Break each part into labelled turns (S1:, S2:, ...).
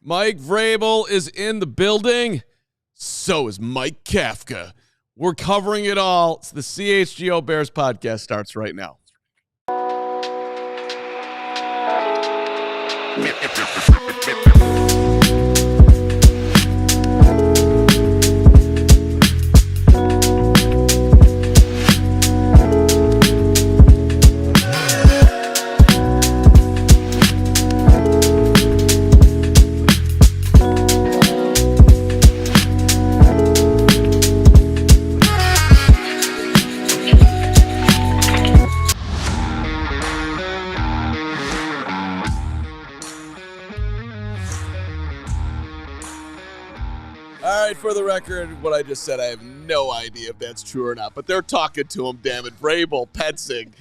S1: Mike Vrabel is in the building. So is Mike Kafka. We're covering it all. It's the CHGO Bears Podcast starts right now. For the record, what I just said, I have no idea if that's true or not, but they're talking to him, damn it. Vrabel, Petzing,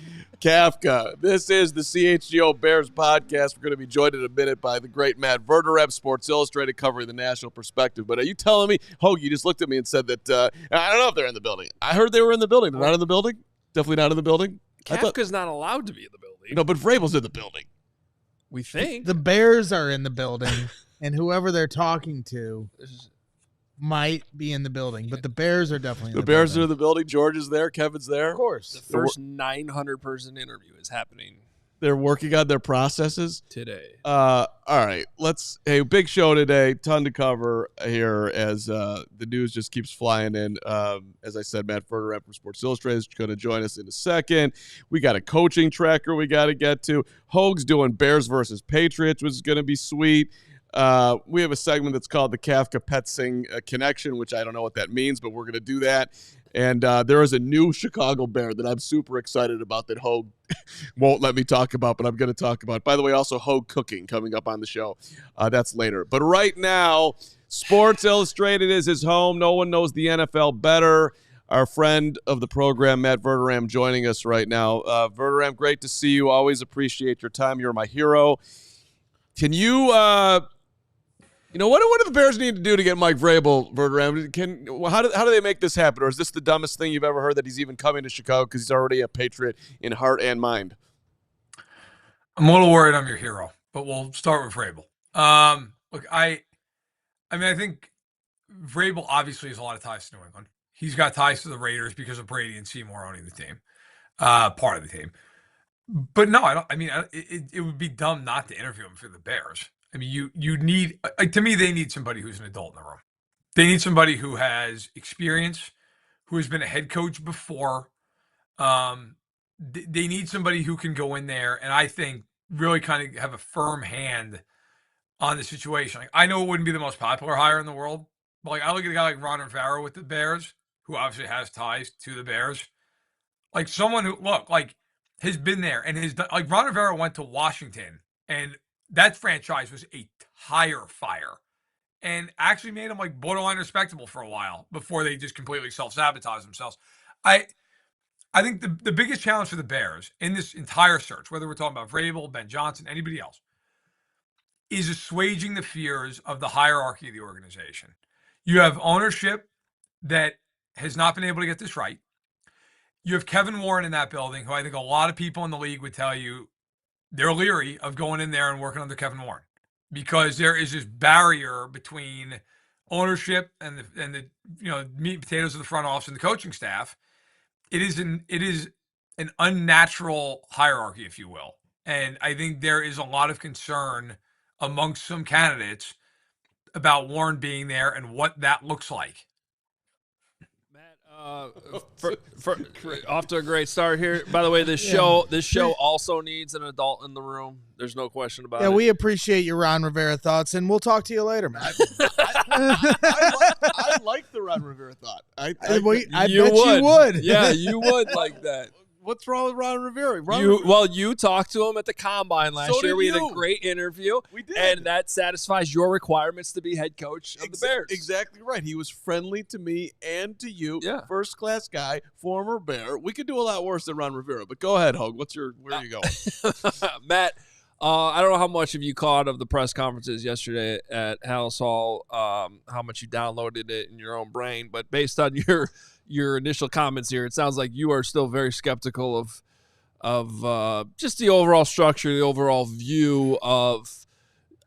S1: Kafka. This is the CHGO Bears Podcast. We're going to be joined in a minute by the great Matt Verderame, Sports Illustrated, covering the national perspective. But are you telling me, Hoge, you just looked at me and said that, I don't know if they're in the building. I heard they were in the building. They're not in the building? Definitely not in the building?
S2: Kafka's not allowed to be in the building.
S1: No, but Vrabel's in the building.
S2: We think.
S3: The Bears are in the building, and whoever they're talking to might be in the building, but the Bears are definitely in the building.
S1: The Bears are in the building. George is there. Kevin's there.
S3: Of course.
S2: The first 900-person interview is happening
S1: They're working on their processes
S2: today.
S1: All right. Big show today. Ton to cover here as the news just keeps flying in. As I said, Matt Verderame from Sports Illustrated is going to join us in a second. We got a coaching tracker we got to get to. Hoge's doing Bears versus Patriots, which is going to be sweet. We have a segment that's called the Kafka Petzing Connection, which I don't know what that means, but we're going to do that. And there is a new Chicago Bear that I'm super excited about that Hoge won't let me talk about, but I'm going to talk about. By the way, also Hoge cooking coming up on the show. That's later. But right now, Sports Illustrated is his home. No one knows the NFL better. Our friend of the program, Matt Verderame, joining us right now. Verderame, great to see you. Always appreciate your time. You're my hero. Can you what do the Bears need to do to get Mike Vrabel, Verderame? How do they make this happen? Or is this the dumbest thing you've ever heard, that he's even coming to Chicago because he's already a Patriot in heart and mind?
S4: I'm a little worried I'm your hero, but we'll start with Vrabel. Look, I think Vrabel obviously has a lot of ties to New England. He's got ties to the Raiders because of Brady and Seymour owning the team, part of the team. But no, I don't. I mean, it would be dumb not to interview him for the Bears. I mean, you need, to me, they need somebody who's an adult in the room. They need somebody who has experience, who has been a head coach before. They need somebody who can go in there and I think really kind of have a firm hand on the situation. Like, I know it wouldn't be the most popular hire in the world, but I look at a guy like Ron Rivera with the Bears, who obviously has ties to the Bears. Like someone who, has been there and Ron Rivera went to Washington and that franchise was a tire fire and actually made them borderline respectable for a while before they just completely self-sabotage themselves. I think the biggest challenge for the Bears in this entire search, whether we're talking about Vrabel, Ben Johnson, anybody else, is assuaging the fears of the hierarchy of the organization. You have ownership that has not been able to get this right. You have Kevin Warren in that building, who I think a lot of people in the league would tell you they're leery of going in there and working under Kevin Warren because there is this barrier between ownership and the meat and potatoes of the front office and the coaching staff. It is an unnatural hierarchy, if you will. And I think there is a lot of concern amongst some candidates about Warren being there and what that looks like.
S2: Off to a great start here. By the way, this show also needs an adult in the room. There's no question about it.
S3: Yeah, we appreciate your Ron Rivera thoughts, and we'll talk to you later, Matt.
S1: I like the Ron Rivera thought. I bet you would.
S2: Yeah, you would like that.
S1: What's wrong with Ron Rivera?
S2: You talked to him at the Combine last year. We had a great interview.
S1: We did.
S2: And that satisfies your requirements to be head coach of the Bears.
S1: Exactly right. He was friendly to me and to you.
S2: Yeah.
S1: First-class guy, former Bear. We could do a lot worse than Ron Rivera. But go ahead, Hoge. Where are you going?
S2: Matt, I don't know how much of you caught of the press conferences yesterday at Hallis Hall, how much you downloaded it in your own brain. But based on your initial comments here, it sounds like you are still very skeptical of just the overall structure, the overall view of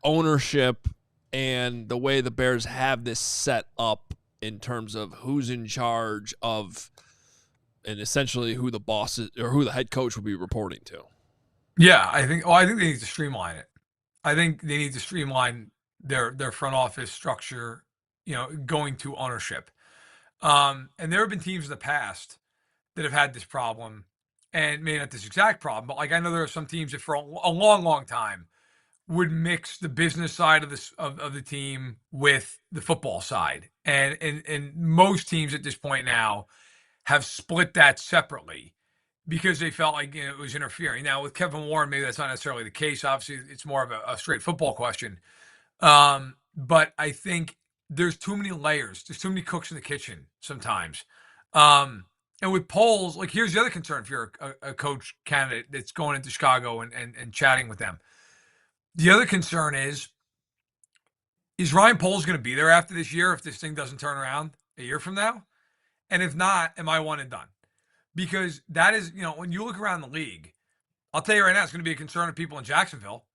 S2: ownership and the way the Bears have this set up in terms of who's in charge of, and essentially who the boss is or who the head coach will be reporting to.
S4: Yeah, I think they need to streamline it. I think they need to streamline their front office structure, going to ownership. And there have been teams in the past that have had this problem, and maybe not this exact problem, but like I know there are some teams that for a long, long time would mix the business side of this of the team with the football side. And most teams at this point now have split that separately because they felt like it was interfering. Now with Kevin Warren, maybe that's not necessarily the case. Obviously, it's more of a straight football question. But I think there's too many layers. There's too many cooks in the kitchen sometimes. And with polls, like here's the other concern if you're a coach candidate that's going into Chicago and chatting with them. The other concern is Ryan Poles going to be there after this year if this thing doesn't turn around a year from now? And if not, am I one and done? Because that is, when you look around the league, I'll tell you right now, it's going to be a concern of people in Jacksonville.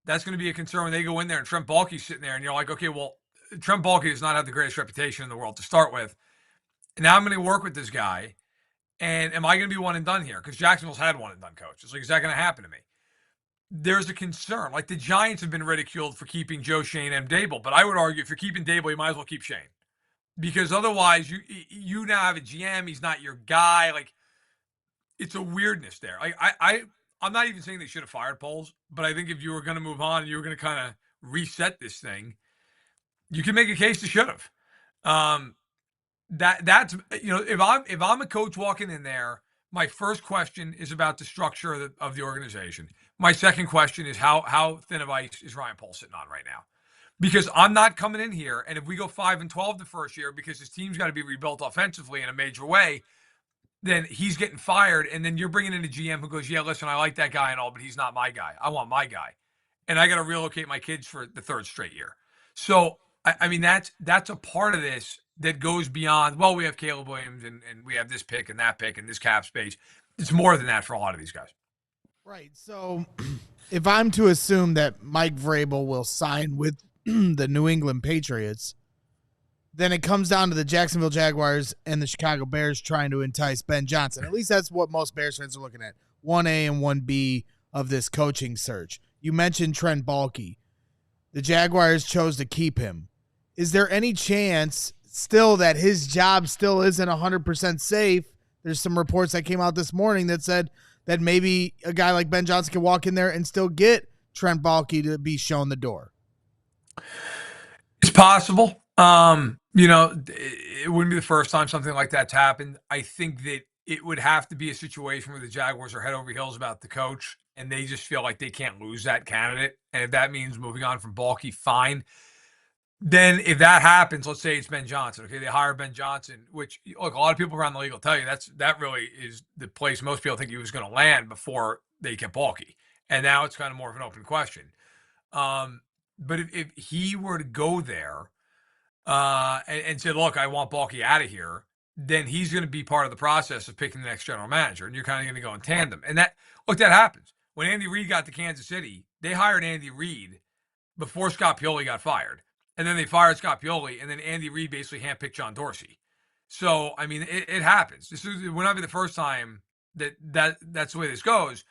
S4: That's going to be a concern when they go in there and Trent Baalke's sitting there and you're like, okay, well, Trent Baalke does not have the greatest reputation in the world to start with. And now I'm going to work with this guy. And am I going to be one and done here? Because Jacksonville's had one and done coach. It's like, is that going to happen to me? There's a concern. Like the Giants have been ridiculed for keeping Joe Schoen and Dable, but I would argue if you're keeping Dable, you might as well keep Schoen, because otherwise you now have a GM. He's not your guy. Like it's a weirdness there. I'm not even saying they should have fired Poles, but I think if you were going to move on and you were going to kind of reset this thing, you can make a case to should have. That's if I'm a coach walking in there, my first question is about the structure of the organization. My second question is how thin of ice is Ryan Poles sitting on right now? Because I'm not coming in here, and if we go 5-12 the first year because his team's got to be rebuilt offensively in a major way, then he's getting fired, and then you're bringing in a GM who goes, yeah, listen, I like that guy and all, but he's not my guy. I want my guy. And I got to relocate my kids for the third straight year. So, I mean, that's a part of this that goes beyond, well, we have Caleb Williams and we have this pick and that pick and this cap space. It's more than that for a lot of these guys.
S3: Right. So if I'm to assume that Mike Vrabel will sign with the New England Patriots, then it comes down to the Jacksonville Jaguars and the Chicago Bears trying to entice Ben Johnson. At least that's what most Bears fans are looking at. 1A and 1B of this coaching search. You mentioned Trent Baalke. The Jaguars chose to keep him. Is there any chance still that his job still isn't 100% safe? There's some reports that came out this morning that said that maybe a guy like Ben Johnson can walk in there and still get Trent Baalke to be shown the door.
S4: It's possible. It wouldn't be the first time something like that's happened. I think that it would have to be a situation where the Jaguars are head over heels about the coach and they just feel like they can't lose that candidate. And if that means moving on from Baalke, fine. Then if that happens, let's say it's Ben Johnson. Okay, they hire Ben Johnson, which, look, a lot of people around the league will tell you that really is the place most people think he was going to land before they kept Baalke. And now it's kind of more of an open question. But if he were to go there and say, look, I want Baalke out of here, then he's going to be part of the process of picking the next general manager. And you're kind of going to go in tandem. And that happens. When Andy Reid got to Kansas City, they hired Andy Reid before Scott Pioli got fired. And then they fired Scott Pioli, and then Andy Reid basically handpicked John Dorsey. So, I mean, it happens. It would not be the first time that's the way this goes.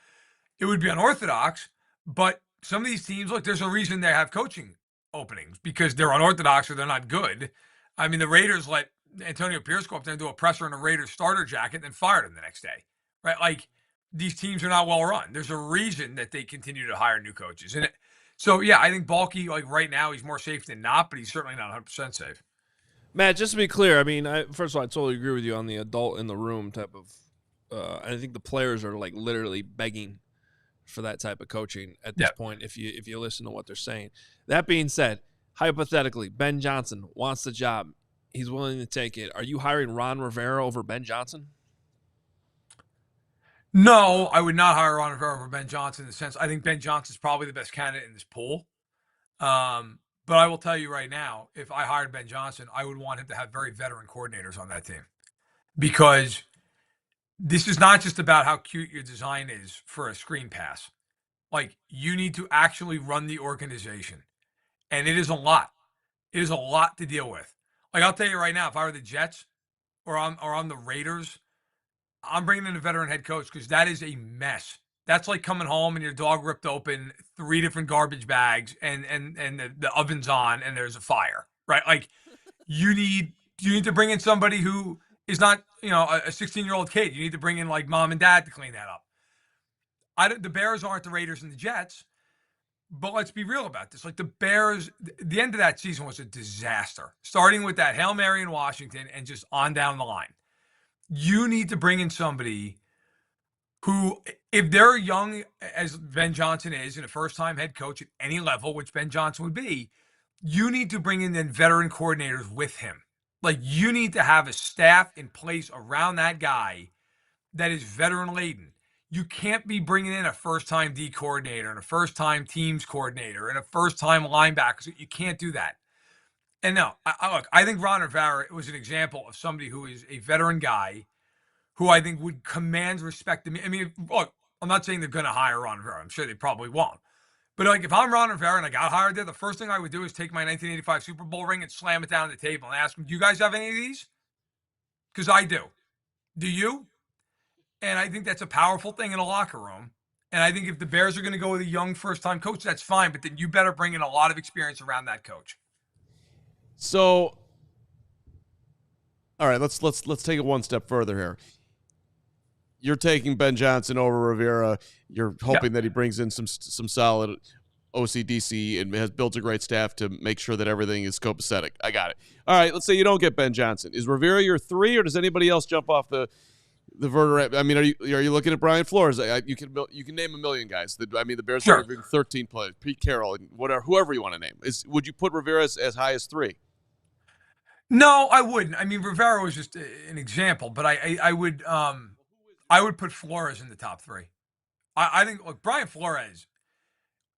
S4: It would be unorthodox, but some of these teams, look, there's a reason they have coaching openings because they're unorthodox or they're not good. I mean, the Raiders let Antonio Pierce go up there and do a presser in a Raiders starter jacket and then fired him the next day, right? Like, these teams are not well run. There's a reason that they continue to hire new coaches. And so, yeah, I think Baalke, like right now, he's more safe than not, but he's certainly not 100% safe.
S2: Matt, just to be clear, I mean, first of all, I totally agree with you on the adult in the room type of I think the players are like literally begging for that type of coaching at this point if you listen to what they're saying. That being said, hypothetically, Ben Johnson wants the job. He's willing to take it. Are you hiring Ron Rivera over Ben Johnson?
S4: No, I would not hire Ron Rivera over Ben Johnson in the sense I think Ben Johnson's probably the best candidate in this pool. But I will tell you right now, if I hired Ben Johnson, I would want him to have very veteran coordinators on that team because this is not just about how cute your design is for a screen pass. Like, you need to actually run the organization. And it is a lot. It is a lot to deal with. Like, I'll tell you right now, if I were the Jets or I'm the Raiders, I'm bringing in a veteran head coach because that is a mess. That's like coming home and your dog ripped open 3 different garbage bags and the oven's on and there's a fire, right? Like, you need to bring in somebody who is not, a 16-year-old kid. You need to bring in like mom and dad to clean that up. The Bears aren't the Raiders and the Jets, but let's be real about this. Like, the Bears, the end of that season was a disaster, starting with that Hail Mary in Washington and just on down the line. You need to bring in somebody who, if they're young as Ben Johnson is and a first-time head coach at any level, which Ben Johnson would be, you need to bring in then veteran coordinators with him. Like, you need to have a staff in place around that guy that is veteran-laden. You can't be bringing in a first-time D coordinator and a first-time teams coordinator and a first-time linebacker. You can't do that. And no, I think Ron Rivera was an example of somebody who is a veteran guy who I think would command respect to me. I mean, look, I'm not saying they're going to hire Ron Rivera. I'm sure they probably won't. But like, if I'm Ron Rivera and I got hired there, the first thing I would do is take my 1985 Super Bowl ring and slam it down on the table and ask them, do you guys have any of these? Because I do. Do you? And I think that's a powerful thing in a locker room. And I think if the Bears are going to go with a young first-time coach, that's fine. But then you better bring in a lot of experience around that coach.
S1: So, all right, let's take it one step further here. You're taking Ben Johnson over Rivera. You're hoping that he brings in some solid OCDC and has built a great staff to make sure that everything is copacetic. I got it. All right, let's say you don't get Ben Johnson. Is Rivera your 3, or does anybody else jump off the Verderame? I mean, are you looking at Brian Flores? You can name a million guys. The Bears are interviewing 13 players. Pete Carroll, and whoever you want to name. Would you put Rivera as high as 3?
S4: No, I wouldn't. I mean, Rivera was just an example, but I would put Flores in the top 3. I think, look, Brian Flores,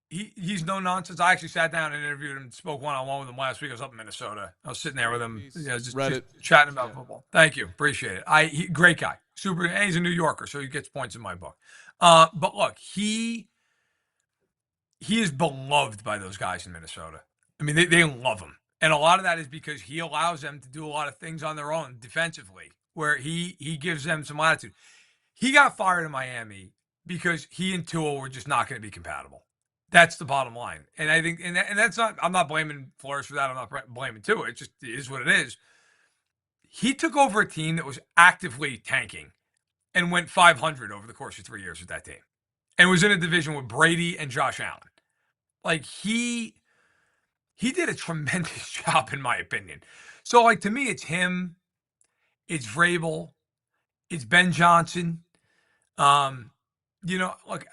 S4: he's no nonsense. I actually sat down and interviewed him, spoke one-on-one with him last week. I was up in Minnesota. I was sitting there with him, just chatting about football. Thank you. Appreciate it. Great guy. Super. And he's a New Yorker, so he gets points in my book. But look, he is beloved by those guys in Minnesota. I mean, they love him. And a lot of that is because he allows them to do a lot of things on their own defensively, where he gives them some latitude. He got fired in Miami because he and Tua were just not going to be compatible. That's the bottom line. And I think, and that's not, I'm not blaming Flores for that. I'm not blaming Tua. It just is what it is. He took over a team that was actively tanking and went 500 over the course of 3 years with that team, and was in a division with Brady and Josh Allen. Like, he did a tremendous job, in my opinion. So, like, to me, it's him, it's Vrabel, it's Ben Johnson. Look,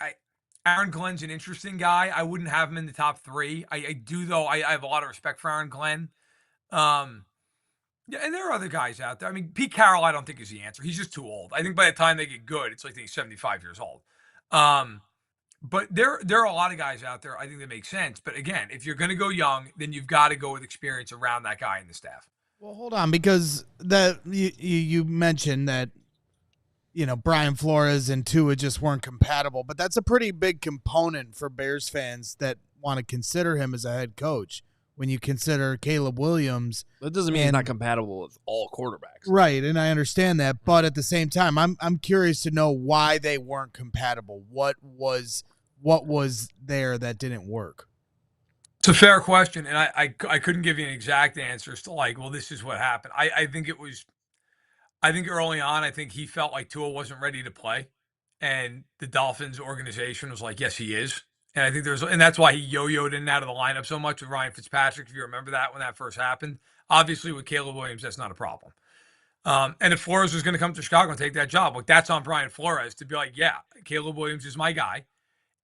S4: Aaron Glenn's an interesting guy. I wouldn't have him in the top 3. I do, though. I have a lot of respect for Aaron Glenn. Yeah, and there are other guys out there. I mean, Pete Carroll, I don't think is the answer. He's just too old. I think by the time they get good, it's like he's 75 years old. But there are a lot of guys out there I think that make sense. But again, if you're going to go young, then you've got to go with experience around that guy in the staff.
S3: Well, hold on, because that you mentioned that, Brian Flores and Tua just weren't compatible, but that's a pretty big component for Bears fans that want to consider him as a head coach. When you consider Caleb Williams,
S2: that doesn't mean he's not compatible with all quarterbacks,
S3: right? And I understand that, but at the same time, I'm curious to know why they weren't compatible. What was there that didn't work?
S4: It's a fair question, and I couldn't give you an exact answer as to like, well, this is what happened. I think early on, I think he felt like Tua wasn't ready to play, and the Dolphins organization was like, yes, he is. And I think and that's why he yo-yoed in and out of the lineup so much with Ryan Fitzpatrick, if you remember that when that first happened. Obviously, with Caleb Williams, that's not a problem. And if Flores was going to come to Chicago and take that job, like, that's on Brian Flores to be like, yeah, Caleb Williams is my guy,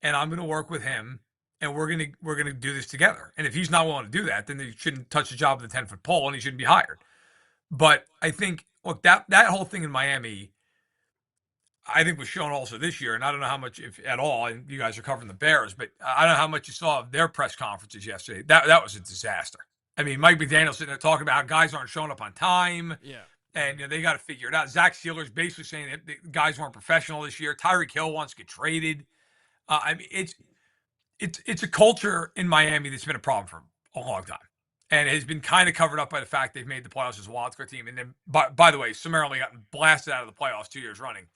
S4: and I'm going to work with him, and we're gonna do this together. And if he's not willing to do that, then he shouldn't touch the job with a 10-foot pole, and he shouldn't be hired. But I think, look, that whole thing in Miami, I think was shown also this year, and I don't know how much, if at all, and you guys are covering the Bears, but I don't know how much you saw of their press conferences yesterday. That was a disaster. I mean, Mike McDaniel sitting there talking about how guys aren't showing up on time, and they got to figure it out. Zach Sealer's basically saying that the guys weren't professional this year. Tyreek Hill wants to get traded. I mean, it's a culture in Miami that's been a problem a long time. And it has been kind of covered up by the fact they've made the playoffs as a wildcard team. And then, by the way, summarily gotten blasted out of the playoffs 2 years running.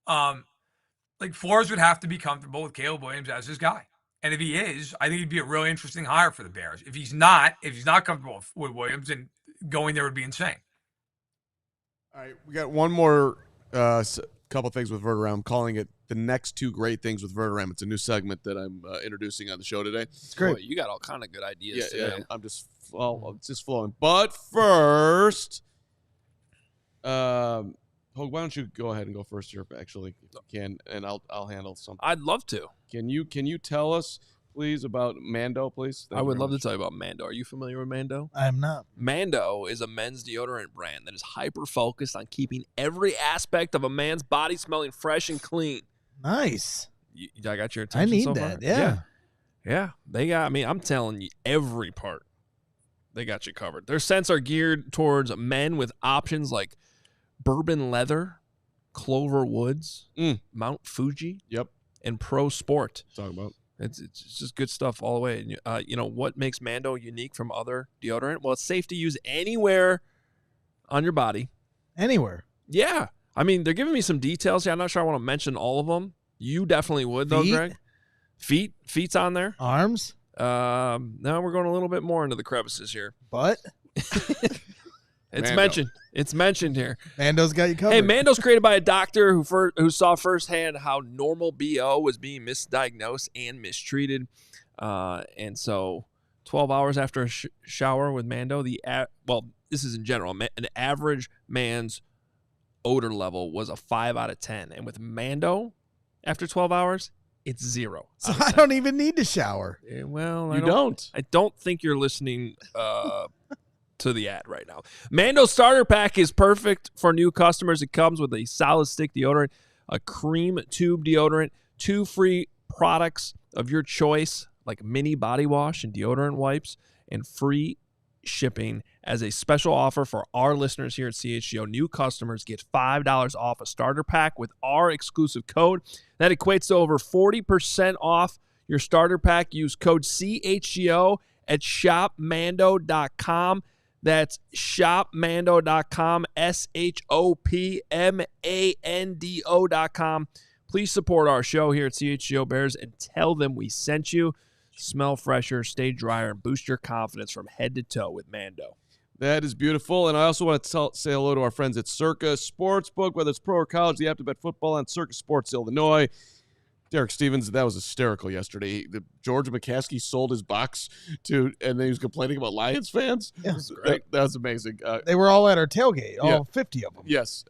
S4: Like Flores would have to be comfortable with Caleb Williams as his guy. And if he is, I think he'd be a really interesting hire for the Bears. If he's not comfortable with Williams, then going there would be insane.
S1: All right, we got one more couple things with Verderame. I'm calling it the next two great things with Verderame. It's a new segment that I'm introducing on the show today.
S3: It's great.
S2: Boy, you got all kind of good ideas today.
S1: Yeah, I'm just flowing. But first, Hoge, why don't you go ahead and go first here, actually, if you can, and I'll handle something.
S2: I'd love to.
S1: Can you tell us, please, about Mando, please?
S2: I would love to tell you about Mando. Are you familiar with Mando?
S3: I am not.
S2: Mando is a men's deodorant brand that is hyper-focused on keeping every aspect of a man's body smelling fresh and clean.
S3: Nice.
S2: I got your attention.
S3: I need
S2: so
S3: that.
S2: Far? Yeah. They got me. I'm telling you, every part. They got you covered. Their scents are geared towards men with options like bourbon leather, Clover Woods, Mount Fuji, and Pro Sport.
S1: Talk about.
S2: It's just good stuff all the way. And, you know, what makes Mando unique from other deodorant? Well, it's safe to use anywhere on your body.
S3: Anywhere.
S2: Yeah. I mean, they're giving me some details here. I'm not sure I want to mention all of them. You definitely would, though, Greg. Feet's on there.
S3: Arms.
S2: Now we're going a little bit more into the crevices here.
S3: Butt.
S2: It's
S1: Mando.
S2: mentioned. It's mentioned here.
S3: Mando's got you covered.
S2: Hey, Mando's created by a doctor who saw firsthand how normal BO was being misdiagnosed and mistreated. And so 12 hours after a shower with Mando, this is in general, an average man's odor level was a 5 out of 10. And with Mando, after 12 hours, it's 0.
S3: So I don't even need to shower.
S2: Well,
S1: You don't.
S2: I don't think you're listening to the ad right now. Mando Starter Pack is perfect for new customers. It comes with a solid stick deodorant, a cream tube deodorant, 2 free products of your choice, like mini body wash and deodorant wipes, and free shipping. As a special offer for our listeners here at CHGO, new customers get $5 off a starter pack with our exclusive code. That equates to over 40% off your starter pack. Use code CHGO at shopmando.com. That's shopmando.com, shopmando.com. Please support our show here at CHGO Bears and tell them we sent you. Smell fresher, stay drier, and boost your confidence from head to toe with Mando.
S1: That is beautiful. And I also want to say hello to our friends at Circa Sportsbook, whether it's pro or college, the app to bet football on Circa Sports Illinois. Derek Stevens, that was hysterical yesterday. George McCaskey sold his box and then he was complaining about Lions fans.
S3: Yeah,
S1: that was amazing.
S3: They were all at our tailgate, all 50 of them.
S1: Yes,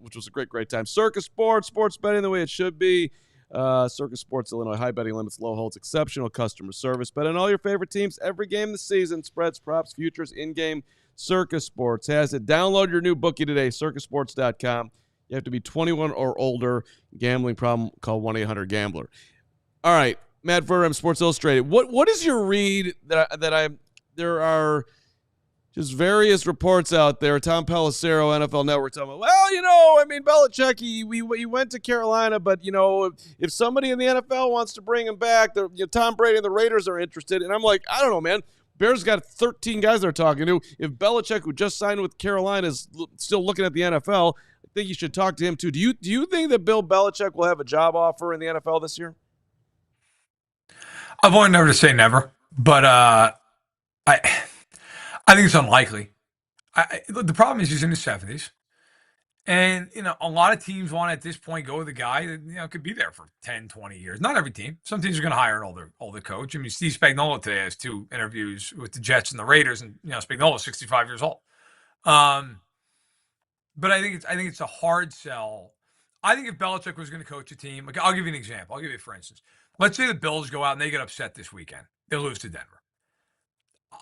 S1: which was a great time. Circa Sports betting the way it should be. Circa Sports Illinois, high betting limits, low holds, exceptional customer service. Bet on all your favorite teams every game this season. Spreads, props, futures, in-game. Circa Sports has it. Download your new bookie today, circasports.com. You have to be 21 or older. Gambling problem, call 1-800-GAMBLER. All right, Matt Verderame, Sports Illustrated. What is your read there are just various reports out there. Tom Pelissero, NFL Network, talking about, Belichick, he went to Carolina, but, if somebody in the NFL wants to bring him back, Tom Brady and the Raiders are interested. And I'm like, I don't know, man. Bears got 13 guys they're talking to. If Belichick, who just signed with Carolina, is still looking at the NFL, I think you should talk to him too. Do you think that Bill Belichick will have a job offer in the NFL this year?
S4: I've wanted never to say never, but I think it's unlikely. The problem is he's in his 70s. And, a lot of teams want to, at this point, go with a guy that, could be there for 10, 20 years. Not every team. Some teams are going to hire an older coach. I mean, Steve Spagnuolo today has 2 interviews with the Jets and the Raiders, and, Spagnuolo's 65 years old. But I think it's a hard sell. I think if Belichick was going to coach a team, like, I'll give you an example. I'll give you, for instance, let's say the Bills go out and they get upset this weekend. They lose to Denver.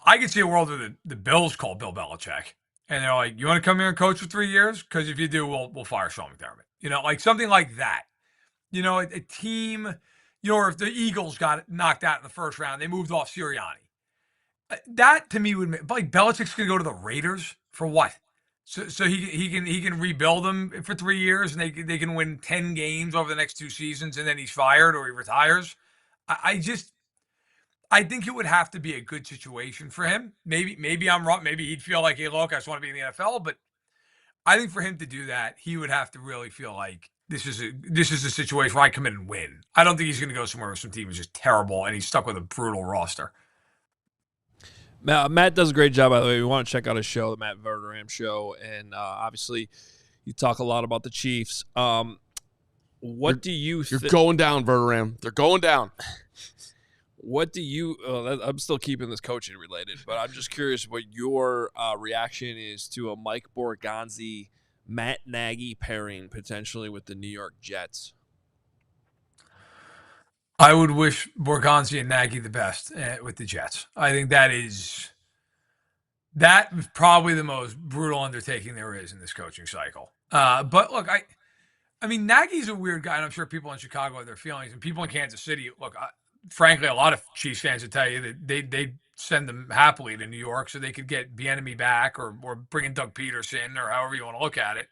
S4: I could see a world where the Bills call Bill Belichick and they're like, "You want to come here and coach for 3 years? Because if you do, we'll fire Sean McDermott." Like something like that. A team, or if the Eagles got knocked out in the first round, they moved off Sirianni. That to me would make, like, Belichick's going to go to the Raiders for what? So he can rebuild them for 3 years and they can win 10 games over the next 2 seasons and then he's fired or he retires. I think it would have to be a good situation for him. Maybe I'm wrong. Maybe he'd feel like, hey, look, I just want to be in the NFL. But I think for him to do that, he would have to really feel like this is a situation where I come in and win. I don't think he's going to go somewhere where some team is just terrible and he's stuck with a brutal roster.
S2: Matt does a great job, by the way. We want to check out his show, the Matt Verderame Show, and obviously you talk a lot about the Chiefs. What do you
S1: You're going down, Verderame. They're going down.
S2: What do you I'm still keeping this coaching related, but I'm just curious what your reaction is to a Mike Borgonzi, Matt Nagy pairing potentially with the New York Jets.
S4: I would wish Borgonzi and Nagy the best with the Jets. I think that is probably the most brutal undertaking there is in this coaching cycle. But look, I mean, Nagy's a weird guy, and I'm sure people in Chicago have their feelings, and people in Kansas City, look, frankly, a lot of Chiefs fans would tell you that they send them happily to New York so they could get Bieniemy back or bring in Doug Peterson or however you want to look at it.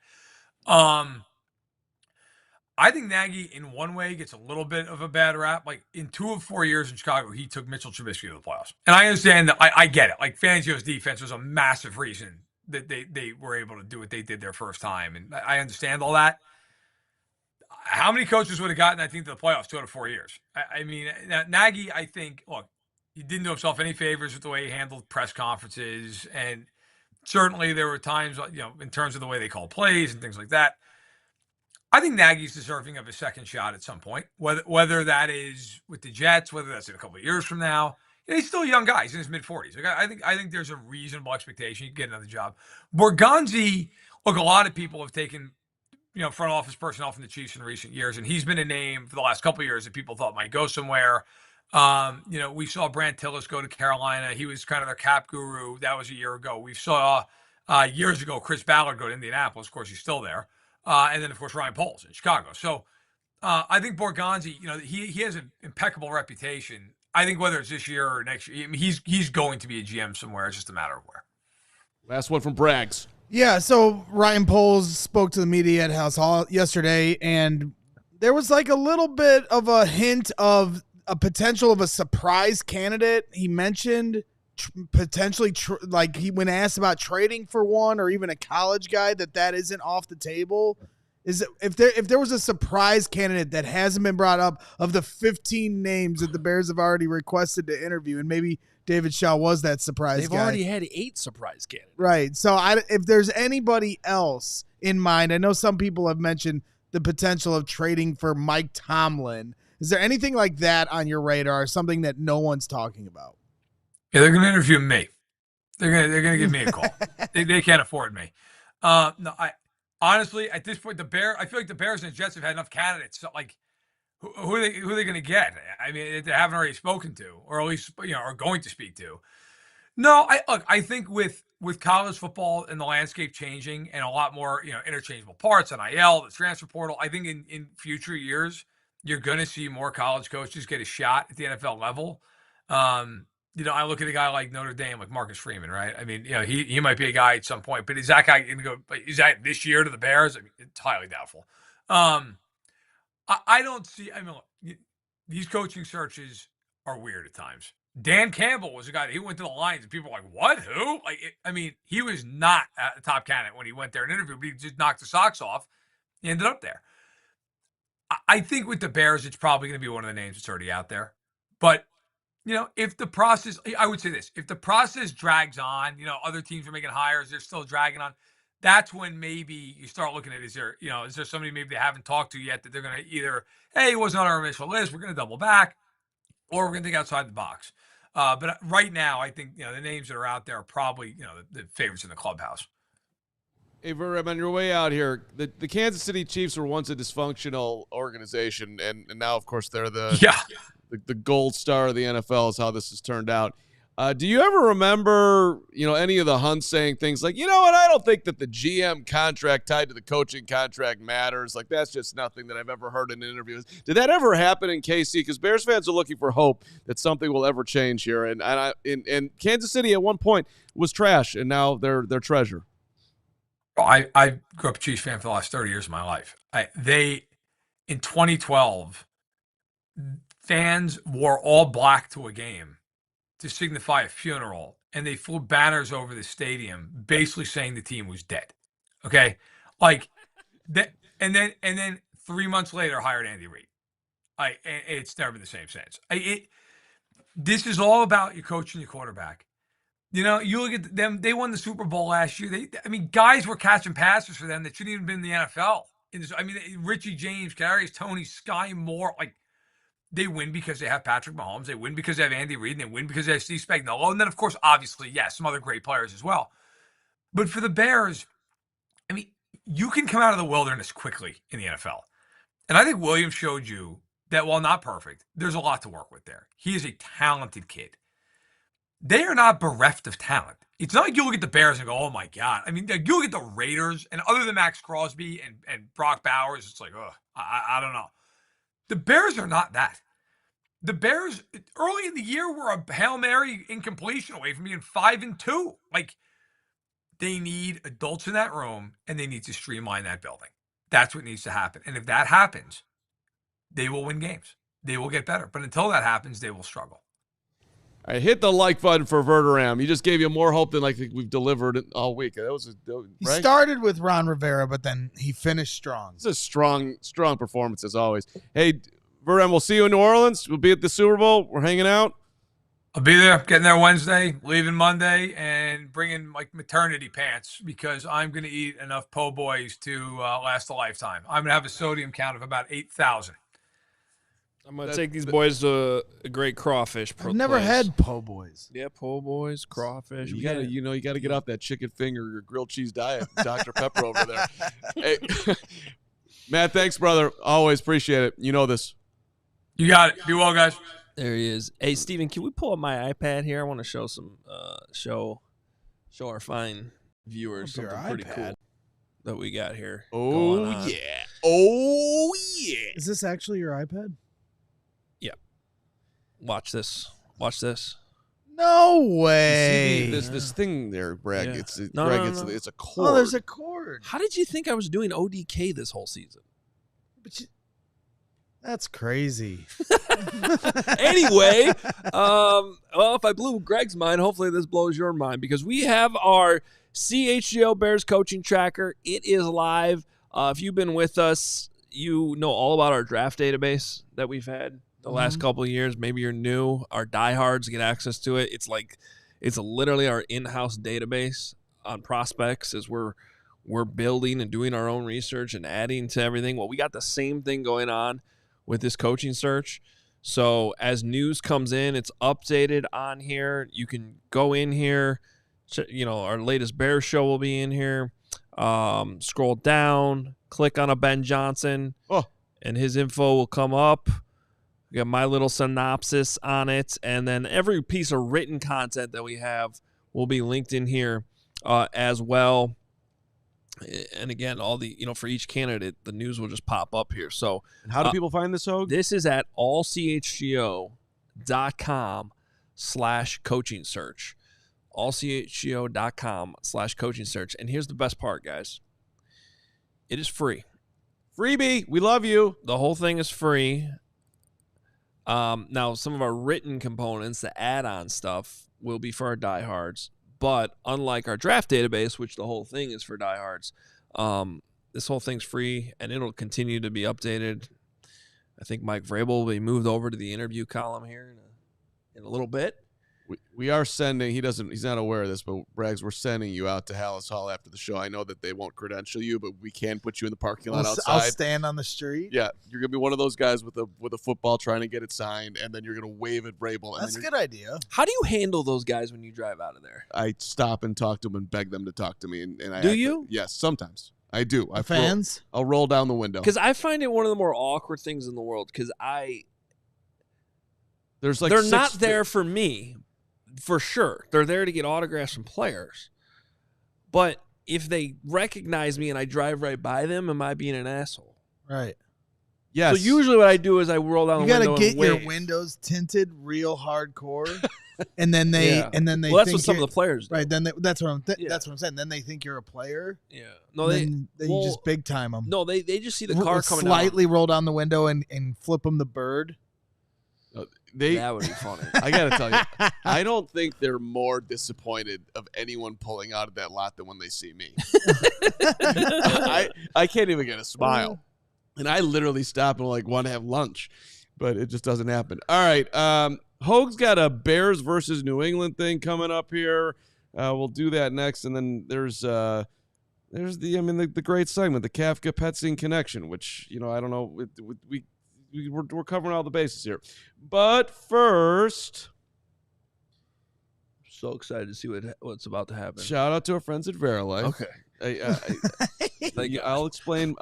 S4: I think Nagy, in one way, gets a little bit of a bad rap. Like, in 2 of 4 years in Chicago, he took Mitchell Trubisky to the playoffs. And I understand that. I get it. Like, Fangio's defense was a massive reason that they were able to do what they did their first time. And I understand all that. How many coaches would have gotten, I think, to the playoffs 2 out of 4 years? I mean, Nagy, I think, look, he didn't do himself any favors with the way he handled press conferences. And certainly there were times, in terms of the way they call plays and things like that. I think Nagy's deserving of a second shot at some point, whether that is with the Jets, whether that's in a couple of years from now. He's still a young guy. He's in his mid-40s. Like, I think there's a reasonable expectation he can get another job. Borgonzi, look, a lot of people have taken front office personnel from the Chiefs in recent years, and he's been a name for the last couple of years that people thought might go somewhere. We saw Brant Tillis go to Carolina. He was kind of their cap guru. That was a year ago. We saw years ago Chris Ballard go to Indianapolis. Of course, he's still there. And then, of course, Ryan Poles in Chicago. So I think Borgonzi, he has an impeccable reputation. I think whether it's this year or next year, I mean, he's going to be a GM somewhere. It's just a matter of where.
S1: Last one from Braggs.
S3: Yeah, so Ryan Poles spoke to the media at House Hall yesterday, and there was like a little bit of a hint of a potential of a surprise candidate. He mentioned potentially, like when asked about trading for one or even a college guy, that isn't off the table. If there was a surprise candidate that hasn't been brought up of the 15 names that the Bears have already requested to interview, and maybe David Shaw was that surprise guy.
S2: They've already had 8 surprise candidates.
S3: Right. So if there's anybody else in mind, I know some people have mentioned the potential of trading for Mike Tomlin. Is there anything like that on your radar, something that no one's talking about?
S4: Yeah, they're going to interview me. They're going to give me a call. they can't afford me. No, honestly, at this point, I feel like the Bears and the Jets have had enough candidates. So, like, who are they going to get? I mean, they haven't already spoken to, or at least are going to speak to. No, I think with college football and the landscape changing and a lot more interchangeable parts, NIL, the transfer portal, I think in future years you're going to see more college coaches get a shot at the NFL level. I look at a guy like Notre Dame, like Marcus Freeman, right? I mean, he might be a guy at some point, but is that guy going to go? Is that this year to the Bears? I mean, it's highly doubtful. I don't see. I mean, look, these coaching searches are weird at times. Dan Campbell was a guy that he went to the Lions, and people were like, "What? Who?" He was not a top candidate when he went there and interviewed, but he just knocked the socks off. He ended up there. I think with the Bears, it's probably going to be one of the names that's already out there. But if the process, I would say this: if the process drags on, other teams are making hires, they're still dragging on. That's when maybe you start looking at, is there somebody maybe they haven't talked to yet that they're going to either, hey, it wasn't on our initial list, we're going to double back, or we're going to think outside the box. But right now, I think, the names that are out there are probably, the favorites in the clubhouse.
S1: Hey, Verderame, on your way out here, the Kansas City Chiefs were once a dysfunctional organization, and now, of course, they're the gold star of the NFL is how this has turned out. Do you ever remember, any of the Hunt saying things like, I don't think that the GM contract tied to the coaching contract matters. Like, that's just nothing that I've ever heard in interviews. Did that ever happen in KC? Because Bears fans are looking for hope that something will ever change here. And Kansas City at one point was trash, and now they're treasure.
S4: I grew up a Chiefs fan for the last 30 years of my life. In 2012, fans wore all black to a game to signify a funeral, and they flew banners over the stadium, basically saying the team was dead. Okay, like that, and then 3 months later hired Andy Reid. It's never been the same since. This is all about your coach and your quarterback. You know, you look at them; they won the Super Bowl last year. Guys were catching passes for them that shouldn't even been in the NFL. Richie James, Kadarius Toney, Sky Moore, they win because they have Patrick Mahomes. They win because they have Andy Reid, and they win because they have Steve Spagnuolo. And then, of course, obviously, yes, some other great players as well. But for the Bears, you can come out of the wilderness quickly in the NFL. And I think Williams showed you that while not perfect, there's a lot to work with there. He is a talented kid. They are not bereft of talent. It's not like you look at the Bears and go, oh, my God. You look at the Raiders, and other than Max Crosby and Brock Bowers, it's like, I don't know. The Bears are not that. The Bears, early in the year, were a Hail Mary incompletion away from being 5-2. They need adults in that room, and they need to streamline that building. That's what needs to happen. And if that happens, they will win games. They will get better. But until that happens, they will struggle.
S1: All right, hit the like button for Verderame. He just gave you more hope than we've delivered all week.
S3: He started with Ron Rivera, but then he finished strong.
S1: It's a strong performance as always. Hey, Verderame, we'll see you in New Orleans. We'll be at the Super Bowl. We're hanging out.
S4: I'll be there, getting there Wednesday, leaving Monday, and bringing maternity pants because I'm going to eat enough po' boys to last a lifetime. I'm going to have a sodium count of about 8,000.
S2: I'm going to take these boys to a great crawfish
S3: I've never had po' boys.
S2: Yeah, po' boys, crawfish.
S1: You gotta get off that chicken finger or grilled cheese diet. Dr. Pepper over there. Hey, Matt, thanks, brother. Always appreciate it. You know this.
S4: You got it. Be well, guys.
S2: There he is. Hey, Steven, can we pull up my iPad here? I want to show some show our fine viewers something pretty cool that we got here.
S1: Oh yeah. Oh yeah.
S3: Is this actually your iPad?
S2: Yeah. Watch this.
S3: No way.
S1: You see this thing there, Greg.
S2: Yeah.
S1: It's a cord.
S3: Oh, there's a cord.
S2: How did you think I was doing ODK this whole season?
S3: That's crazy.
S2: Anyway, if I blew Greg's mind, hopefully this blows your mind because we have our CHGO Bears coaching tracker. It is live. If you've been with us, you know all about our draft database that we've had the last couple of years. Maybe you're new. Our diehards get access to it. It's literally our in-house database on prospects as we're building and doing our own research and adding to everything. Well, we got the same thing going on with this coaching search. So as news comes in, it's updated on here. You can go in here. Our latest Bears show will be in here. Scroll down, click on a Ben Johnson, and his info will come up. We got my little synopsis on it, and then every piece of written content that we have will be linked in here as well. And again, all the for each candidate, the news will just pop up here. So,
S1: and how do people find this, Hoge?
S2: This is at allchgo.com/coaching search. allchgo.com/coaching search. And here's the best part, guys. It is free.
S1: Freebie. We love you.
S2: The whole thing is free. Now, some of our written components, the add-on stuff, will be for our diehards. But unlike our draft database, which the whole thing is for diehards, this whole thing's free, and it'll continue to be updated. I think Mike Vrabel will be moved over to the interview column here in a little bit.
S1: We are sending. He's not aware of this, but Braggs, we're sending you out to Hallis Hall after the show. I know that they won't credential you, but we can put you in the parking lot outside.
S3: I'll stand on the street.
S1: Yeah, you're gonna be one of those guys with a football trying to get it signed, and then you're gonna wave at Vrabel.
S3: That's a good idea.
S2: How do you handle those guys when you drive out of there?
S1: I stop and talk to them and beg them to talk to me. And I
S2: do you?
S1: Yes, sometimes I do.
S3: Fans?
S1: I'll roll down the window
S2: because I find it one of the more awkward things in the world. Because they're not there for me. For sure. They're there to get autographs from players. But if they recognize me and I drive right by them, am I being an asshole?
S3: Right.
S1: Yes.
S2: So usually what I do is I roll down the window.
S3: You got to get your windows tinted real hardcore. And then they
S2: Well,
S3: think
S2: that's what some of the players do.
S3: Right, then that's what I'm saying. Then they think you're a player.
S2: Yeah. No,
S3: then you just big time them.
S2: No, they just see the car coming
S3: slightly roll down the window and flip them the bird.
S2: That would be funny.
S1: I got to tell you, I don't think they're more disappointed of anyone pulling out of that lot than when they see me. I can't even get a smile. And I literally stop and like want to have lunch, but it just doesn't happen. All right. Hoge's got a Bears versus New England thing coming up here. We'll do that next. And then there's the great segment, the Kafka Petzing connection, which, I don't know. We're covering all the bases here. But first,
S2: so excited to see what's about to happen.
S1: Shout out to our friends at Verderame.
S2: Okay.
S1: I'll explain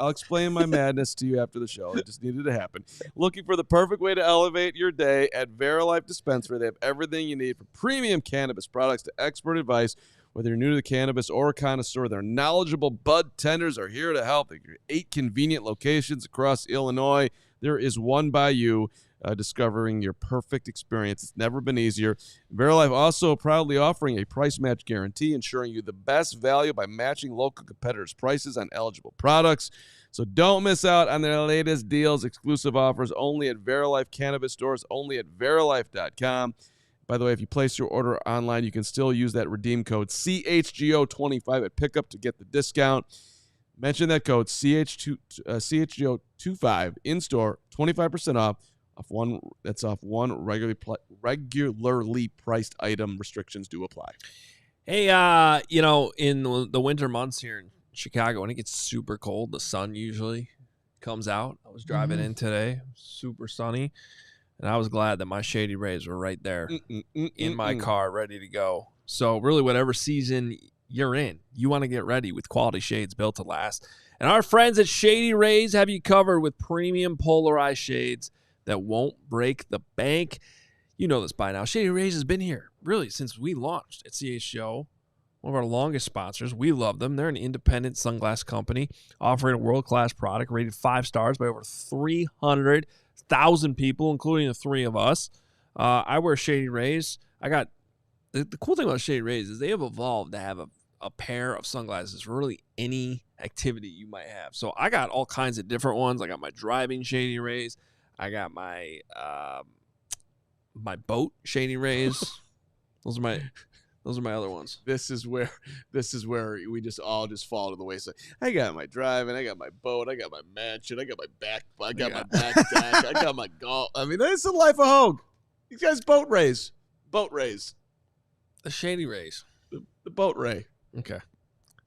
S1: my madness to you after the show. It just needed to happen. Looking for the perfect way to elevate your day at Verilife Dispensary. They have everything you need from premium cannabis products to expert advice. Whether you're new to the cannabis or a connoisseur, their knowledgeable bud tenders are here to help. They have 8 convenient locations across Illinois. There is one by you. Discovering your perfect experience. It's never been easier. Verilife also proudly offering a price match guarantee, ensuring you the best value by matching local competitors' prices on eligible products. So don't miss out on their latest deals, exclusive offers only at Verilife Cannabis stores, only at verilife.com. By the way, if you place your order online, you can still use that redeem code CHGO25 at pickup to get the discount. Mention that code CHGO25 in store, 25% off. Off one regularly priced item. Restrictions do apply.
S2: Hey, in the winter months here in Chicago, when it gets super cold, the sun usually comes out. I was driving in today, super sunny, and I was glad that my Shady Rays were right there in my car, ready to go. So really, whatever season you're in, you want to get ready with quality shades built to last. And our friends at Shady Rays have you covered with premium polarized shades that won't break the bank. You know this by now. Shady Rays has been here, really, since we launched at CHGO. One of our longest sponsors. We love them. They're an independent sunglass company offering a world-class product rated 5 stars by over 300,000 people, including the 3 of us. I wear Shady Rays. The cool thing about Shady Rays is they have evolved to have a pair of sunglasses for really any activity you might have. So I got all kinds of different ones. I got my driving Shady Rays. I got my my boat Shady Rays. Those are my other ones.
S1: This is where we all fall to the wayside. I got my driving, I got my boat, I got my mansion, I got my back deck, I got my golf. I mean, that's the life of Hoge. These guys boat rays.
S2: The Shady Rays.
S1: The boat ray.
S2: Okay.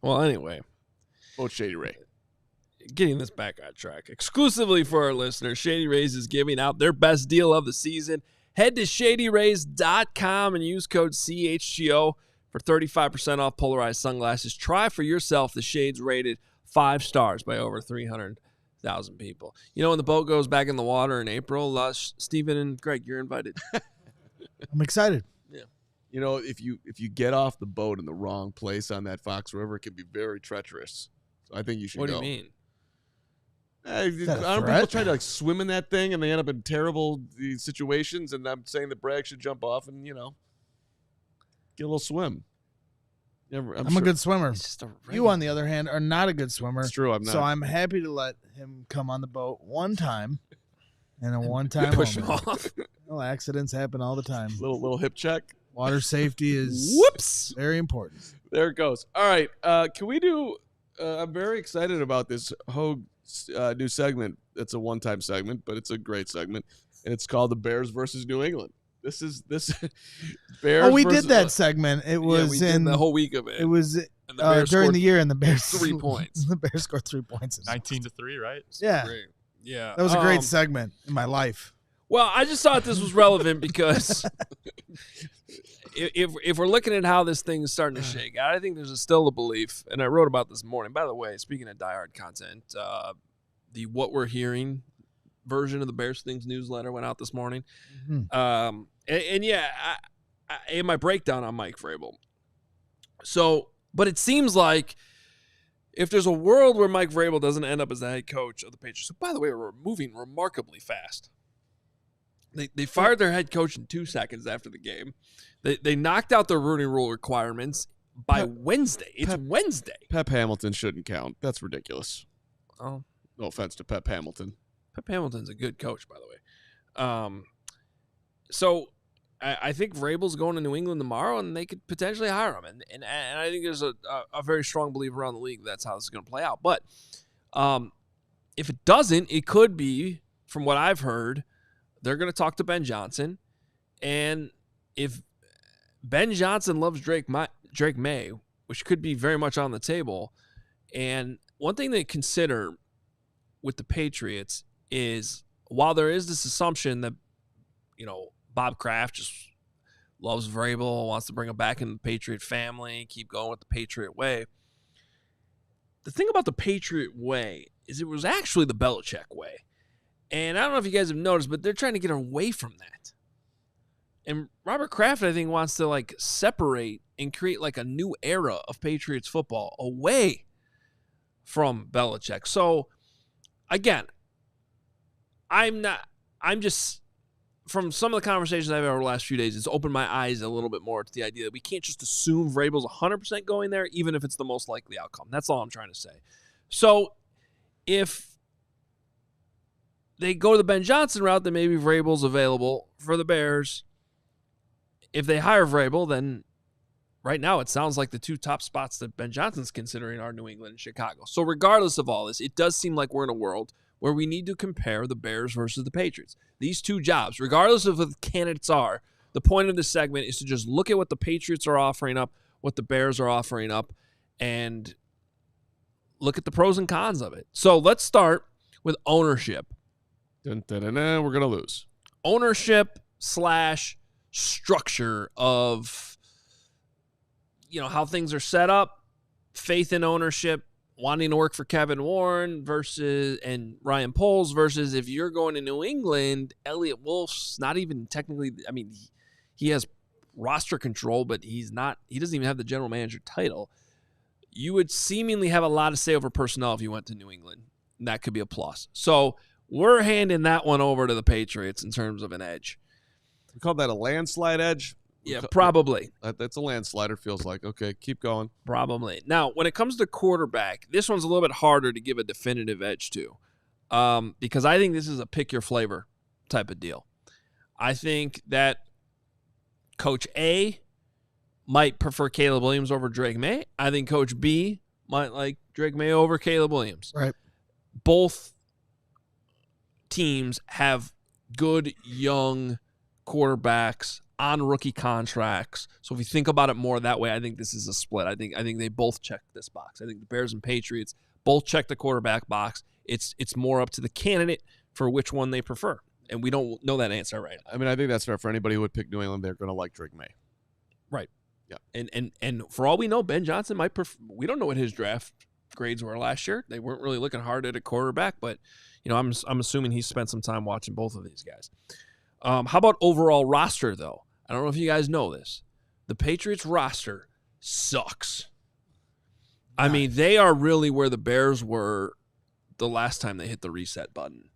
S2: Well, anyway.
S1: Boat Shady Ray.
S2: Getting this back on track. Exclusively for our listeners, Shady Rays is giving out their best deal of the season. Head to shadyrays.com and use code CHGO for 35% off polarized sunglasses. Try for yourself the shades rated 5 stars by over 300,000 people. When the boat goes back in the water in April, Stephen and Greg, you're invited.
S3: I'm excited.
S2: Yeah.
S1: If you get off the boat in the wrong place on that Fox River, it can be very treacherous. So I think you should go.
S2: What do you mean?
S1: People try to swim in that thing and they end up in terrible situations. And I'm saying that Bragg should jump off and get a little swim.
S3: I'm a good swimmer. You, on the other hand, are not a good swimmer.
S1: It's true. I'm not.
S3: So I'm happy to let him come on the boat one time, and a one-time
S2: push
S3: only.
S2: off.
S3: Well, accidents happen all the time.
S1: Little hip check.
S3: Water safety is very important.
S1: There it goes. All right. Can we do? I'm very excited about this Hoge new segment. It's a one-time segment, but it's a great segment, and it's called the Bears versus New England. This Bears.
S3: Oh, we did that segment. It was
S2: in the whole week of it.
S3: It was during the year, and the Bears 3 points. The Bears scored 3 points.
S5: 19-3, right?
S3: Yeah,
S2: great. Yeah.
S3: That was a great segment in my life.
S2: Well, I just thought this was relevant because if we're looking at how this thing is starting to shake out, I think there's still a belief, and I wrote about this morning. By the way, speaking of diehard content, the What We're Hearing version of the Bears Things newsletter went out this morning. Mm-hmm. In my breakdown on Mike Vrabel. So, but it seems like if there's a world where Mike Vrabel doesn't end up as the head coach of the Patriots, so by the way, we're moving remarkably fast. They fired their head coach in 2 seconds after the game. They knocked out their Rooney Rule requirements by Wednesday. It's Wednesday.
S1: Pep Hamilton shouldn't count. That's ridiculous.
S2: Oh,
S1: no offense to Pep Hamilton.
S2: Pep Hamilton's a good coach, by the way. So I think Vrabel's going to New England tomorrow, and they could potentially hire him. And I think there's a very strong belief around the league that's how this is going to play out. But if it doesn't, it could be, from what I've heard, they're going to talk to Ben Johnson. And if Ben Johnson loves Drake May, which could be very much on the table, and one thing to consider with the Patriots is, while there is this assumption that, Bob Kraft just loves Vrabel, wants to bring him back into the Patriot family, keep going with the Patriot way. The thing about the Patriot way is it was actually the Belichick way. And I don't know if you guys have noticed, but they're trying to get away from that. And Robert Kraft, I think, wants to separate and create a new era of Patriots football away from Belichick. So again, from some of the conversations I've had over the last few days, it's opened my eyes a little bit more to the idea that we can't just assume Vrabel's 100% going there, even if it's the most likely outcome. That's all I'm trying to say. So if they go the Ben Johnson route, then maybe Vrabel's available for the Bears. If they hire Vrabel, then right now it sounds like the two top spots that Ben Johnson's considering are New England and Chicago. So regardless of all this, it does seem like we're in a world where we need to compare the Bears versus the Patriots. These two jobs, regardless of what the candidates are, the point of this segment is to just look at what the Patriots are offering up, what the Bears are offering up, and look at the pros and cons of it. So let's start with ownership.
S1: Dun, dun, dun, dun, we're going to lose.
S2: Ownership / structure of, how things are set up, faith in ownership, wanting to work for Kevin Warren and Ryan Poles versus if you're going to New England, Elliott Wolf's not even technically, he has roster control, but he doesn't even have the general manager title. You would seemingly have a lot to say over personnel if you went to New England. And that could be a plus. So we're handing that one over to the Patriots in terms of an edge.
S1: We call that a landslide edge.
S2: Yeah, probably.
S1: That's a landslider, feels like. Okay, keep going.
S2: Probably. Now, when it comes to quarterback, this one's a little bit harder to give a definitive edge to because I think this is a pick-your-flavor type of deal. I think that Coach A might prefer Caleb Williams over Drake May. I think Coach B might like Drake May over Caleb Williams.
S3: Right.
S2: Both teams have good young quarterbacks on rookie contracts. So if you think about it more that way, I think this is a split. I think they both check this box. I think the Bears and Patriots both check the quarterback box. It's more up to the candidate for which one they prefer. And we don't know that answer right now.
S1: I think that's fair for anybody who would pick New England. They're going to like Drake May.
S2: Right.
S1: Yeah.
S2: And for all we know, Ben Johnson might prefer. We don't know what his draft grades were last year. They weren't really looking hard at a quarterback, but I'm assuming he spent some time watching both of these guys. How about overall roster, though? I don't know if you guys know this. The Patriots roster sucks. They are really where the Bears were the last time they hit the reset button.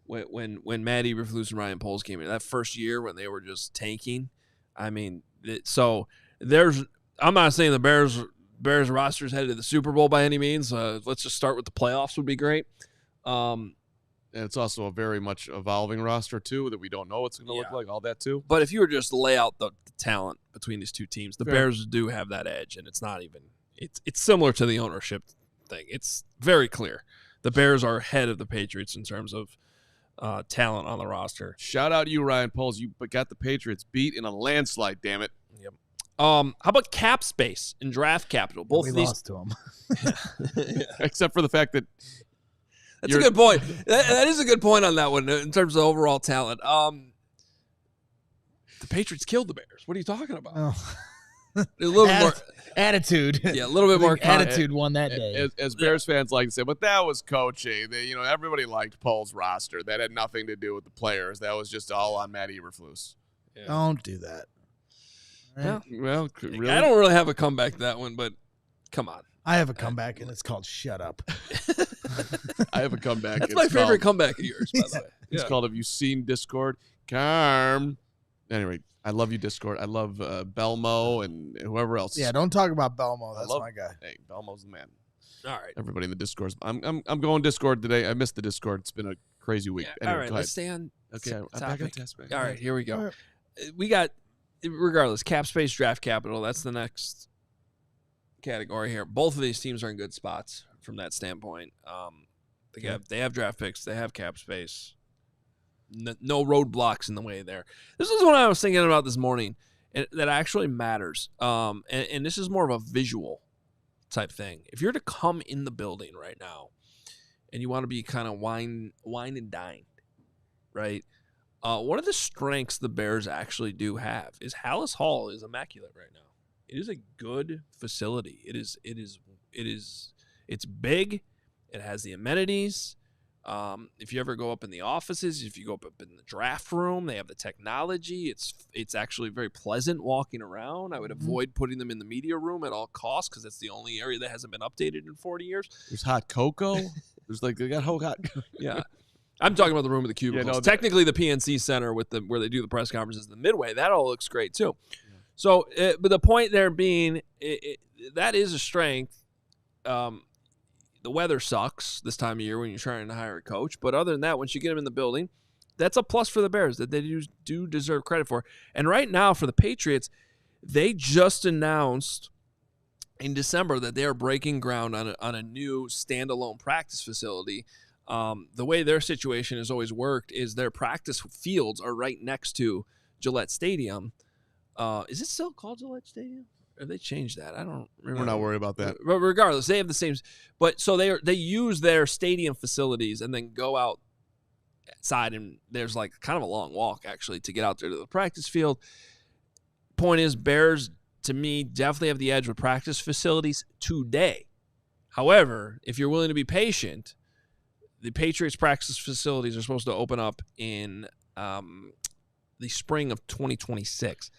S2: When Matt Eberflus and Ryan Poles came in, that first year when they were just tanking. So I'm not saying the Bears roster is headed to the Super Bowl by any means. Let's just start with the playoffs would be great.
S1: And it's also a very much evolving roster, too, that we don't know what's going to look like, all that, too.
S2: But if you were just to lay out the talent between these two teams, the Bears do have that edge, and it's not even – it's similar to the ownership thing. It's very clear. The Bears are ahead of the Patriots in terms of talent on the roster.
S1: Shout out to you, Ryan Poles. You got the Patriots beat in a landslide, damn it.
S2: Yep. How about cap space and draft capital? Both
S3: we
S2: of these
S3: lost to them.
S1: Except for the fact that
S2: that's a good point. That is a good point on that one in terms of overall talent. The Patriots killed the Bears. What are you talking about?
S3: Oh.
S2: A little bit more
S3: attitude.
S2: Yeah, a little bit more
S3: attitude won that day.
S1: As Bears fans like to say, but that was coaching. Everybody liked Poles' roster. That had nothing to do with the players. That was just all on Matt Eberflus.
S3: Yeah. Don't do that.
S2: Right?
S1: Yeah. Well, really?
S2: I don't really have a comeback to that one, but come on.
S3: I have a comeback, and it's called Shut Up.
S1: I have a comeback.
S2: That's my favorite comeback of yours, by the way.
S1: It's called Have You Seen Discord? Carm. Anyway, I love you, Discord. I love Belmo and whoever else.
S3: Yeah, don't talk about Belmo. That's my guy.
S1: Hey, Belmo's the man.
S2: All right.
S1: Everybody in the Discord. I'm going Discord today. I missed the Discord. It's been a crazy week.
S2: Yeah.
S1: Anyway,
S2: all right, let's stay on
S1: Okay, I'm back on test.
S2: All right, here we go. we got, regardless, cap space, draft capital. That's the next category here. Both of these teams are in good spots from that standpoint. They have draft picks. They have cap space. No roadblocks in the way there. This is what I was thinking about this morning, and that actually matters. And this is more of a visual type thing. If you're to come in the building right now and you want to be kind of wine and dined, right? One of the strengths the Bears actually do have is Hallis Hall is immaculate right now. It is a good facility. It's big. It has the amenities. If you ever go up in the offices, if you go up in the draft room, they have the technology. It's actually very pleasant walking around. I would avoid putting them in the media room at all costs because it's the only area that hasn't been updated in 40 years.
S1: There's hot cocoa. They got hot.
S2: Yeah. I'm talking about the room of the cubicles. Yeah, no, technically, the PNC Center where they do the press conferences, the Midway, that all looks great too. Yeah. So, but the point there being, that is a strength. The weather sucks this time of year when you're trying to hire a coach. But other than that, once you get them in the building, that's a plus for the Bears that they do deserve credit for. And right now for the Patriots, they just announced in December that they are breaking ground on a new standalone practice facility. The way their situation has always worked is their practice fields are right next to Gillette Stadium. Is it still called Gillette Stadium? Have they changed that? I don't remember.
S1: We're not worried about that.
S2: But regardless, they have the same. But so they use their stadium facilities and then go outside, and there's like kind of a long walk actually to get out there to the practice field. Point is, Bears to me definitely have the edge with practice facilities today. However, if you're willing to be patient, the Patriots practice facilities are supposed to open up in the spring of 2026.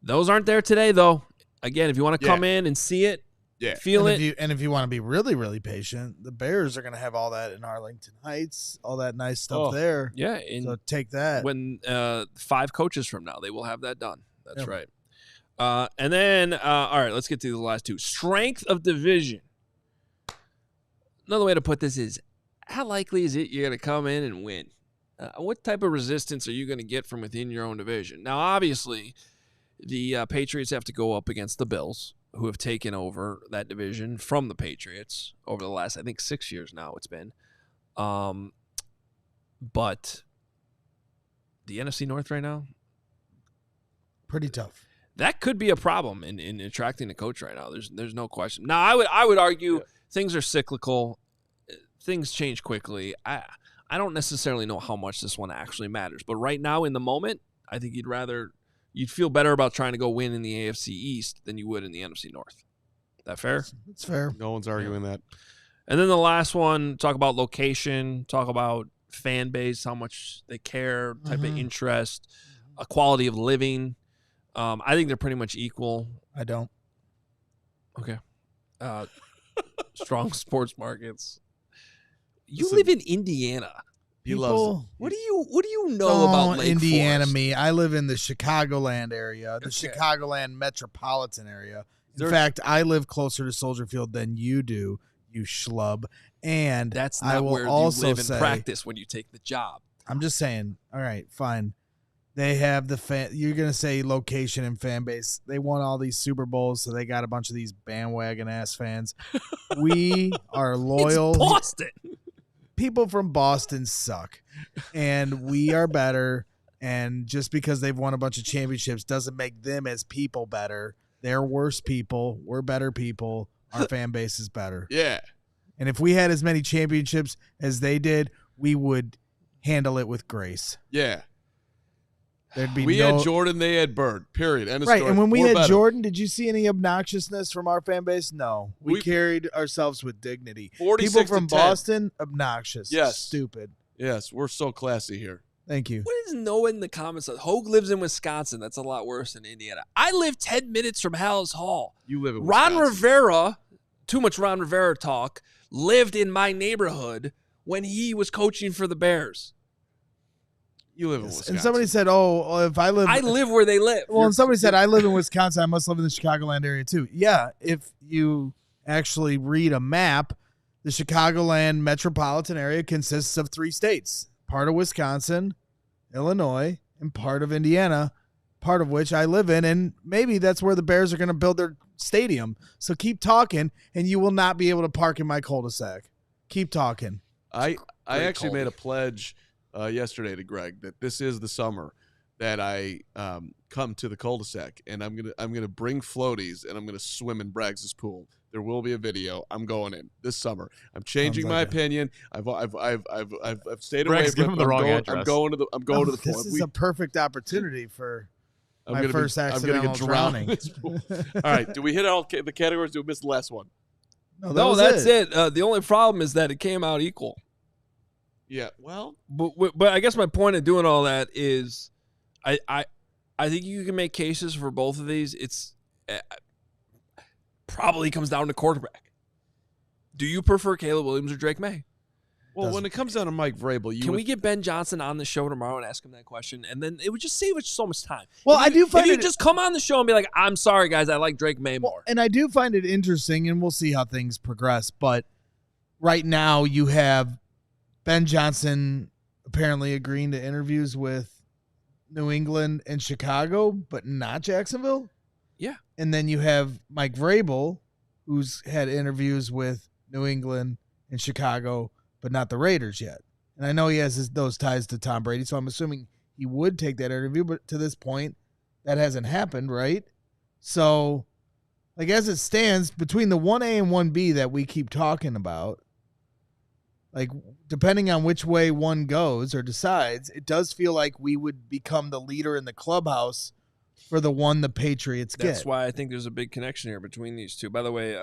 S2: Those aren't there today, though. Again, if you want to come in and see it, feel it.
S3: If you want to be really, really patient, the Bears are going to have all that in Arlington Heights, all that nice stuff there.
S2: Yeah.
S3: So take that.
S2: When 5 coaches from now, they will have that done. That's right. And then, all right, let's get to the last 2. Strength of division. Another way to put this is, how likely is it you're going to come in and win? What type of resistance are you going to get from within your own division? Now, obviously, the Patriots have to go up against the Bills, who have taken over that division from the Patriots over the last, I think, 6 years now it's been. But the NFC North right now,
S3: pretty tough.
S2: That could be a problem in attracting a coach right now. There's no question. Now, I would argue things are cyclical. Things change quickly. I don't necessarily know how much this one actually matters. But right now, in the moment, I think you'd feel better about trying to go win in the AFC East than you would in the NFC North. That fair?
S3: It's fair.
S1: No one's arguing that.
S2: And then the last one, talk about location, talk about fan base, how much they care, type of interest, a quality of living. I think they're pretty much equal.
S3: I don't.
S2: Okay. Strong sports markets. You live in Indiana.
S1: He loves it.
S2: What do you know about Lake
S3: Indiana?
S2: Forest?
S3: Me, I live in the Chicagoland area, the Chicagoland metropolitan area. In fact, I live closer to Soldier Field than you do, you schlub. And
S2: that's not
S3: I will
S2: where
S3: also
S2: you live
S3: say,
S2: and practice when you take the job.
S3: I'm just saying. All right, fine. They have the fan. You're gonna say location and fan base. They won all these Super Bowls, so they got a bunch of these bandwagon ass fans. We are loyal.
S2: It's Boston.
S3: People from Boston suck, and we are better. And just because they've won a bunch of championships doesn't make them as people better. They're worse people. We're better people. Our fan base is better.
S1: Yeah.
S3: And if we had as many championships as they did, we would handle it with grace.
S1: Yeah.
S3: We
S1: had Jordan, they had Bird. Period. End of
S3: right.
S1: story.
S3: And when we
S1: We're
S3: had
S1: better.
S3: Jordan, did you see any obnoxiousness from our fan base? No. We carried ourselves with dignity.
S1: 46
S3: People from
S1: to 10.
S3: Boston, obnoxious.
S1: Yes.
S3: Stupid.
S1: Yes, we're so classy here.
S3: Thank you.
S2: What is no in the comments? Hoge lives in Wisconsin. That's a lot worse than Indiana. I live 10 minutes from Hallis Hall.
S1: You live in
S2: Ron
S1: Wisconsin.
S2: Rivera, too much Ron Rivera talk, lived in my neighborhood when he was coaching for the Bears.
S1: You live in Wisconsin.
S3: And somebody said, if I live...
S2: I live where they live.
S3: Well, and somebody said, I live in Wisconsin. I must live in the Chicagoland area, too. Yeah, if you actually read a map, the Chicagoland metropolitan area consists of 3 states. Part of Wisconsin, Illinois, and part of Indiana. part of which I live in, and maybe that's where the Bears are going to build their stadium. So keep talking, and you will not be able to park in my cul-de-sac. Keep talking.
S1: I actually made a pledge yesterday to Greg that this is the summer that I come to the cul-de-sac, and I'm gonna bring floaties, and I'm gonna swim in Braggs' pool. There will be a video. I'm going in this summer. I'm changing my opinion. I've stayed away from
S5: the wrong address.
S1: I'm going to the pool.
S3: This is a perfect opportunity for my first accidental drowning.
S1: All right. Do we hit all the categories? Do we miss the last one?
S2: No, that's it. The only problem is that it came out equal.
S1: Yeah. Well,
S2: but I guess my point of doing all that is, I think you can make cases for both of these. It's probably comes down to quarterback. Do you prefer Caleb Williams or Drake May?
S1: Well, when it comes down to Mike Vrabel,
S2: can we get Ben Johnson on the show tomorrow and ask him that question? And then it would just save us so much time.
S3: Well, I do find
S2: if you just come on the show and be like, I'm sorry, guys, I like Drake May more.
S3: And I do find it interesting, and we'll see how things progress. But right now you have Ben Johnson apparently agreeing to interviews with New England and Chicago, but not Jacksonville.
S2: Yeah.
S3: And then you have Mike Vrabel, who's had interviews with New England and Chicago, but not the Raiders yet. And I know he has those ties to Tom Brady, so I'm assuming he would take that interview, but to this point, that hasn't happened, right? So, like, as it stands, between the 1A and 1B that we keep talking about, like, depending on which way one goes or decides, it does feel like we would become the leader in the clubhouse for the one the Patriots get.
S2: That's why I think there's a big connection here between these two. By the way,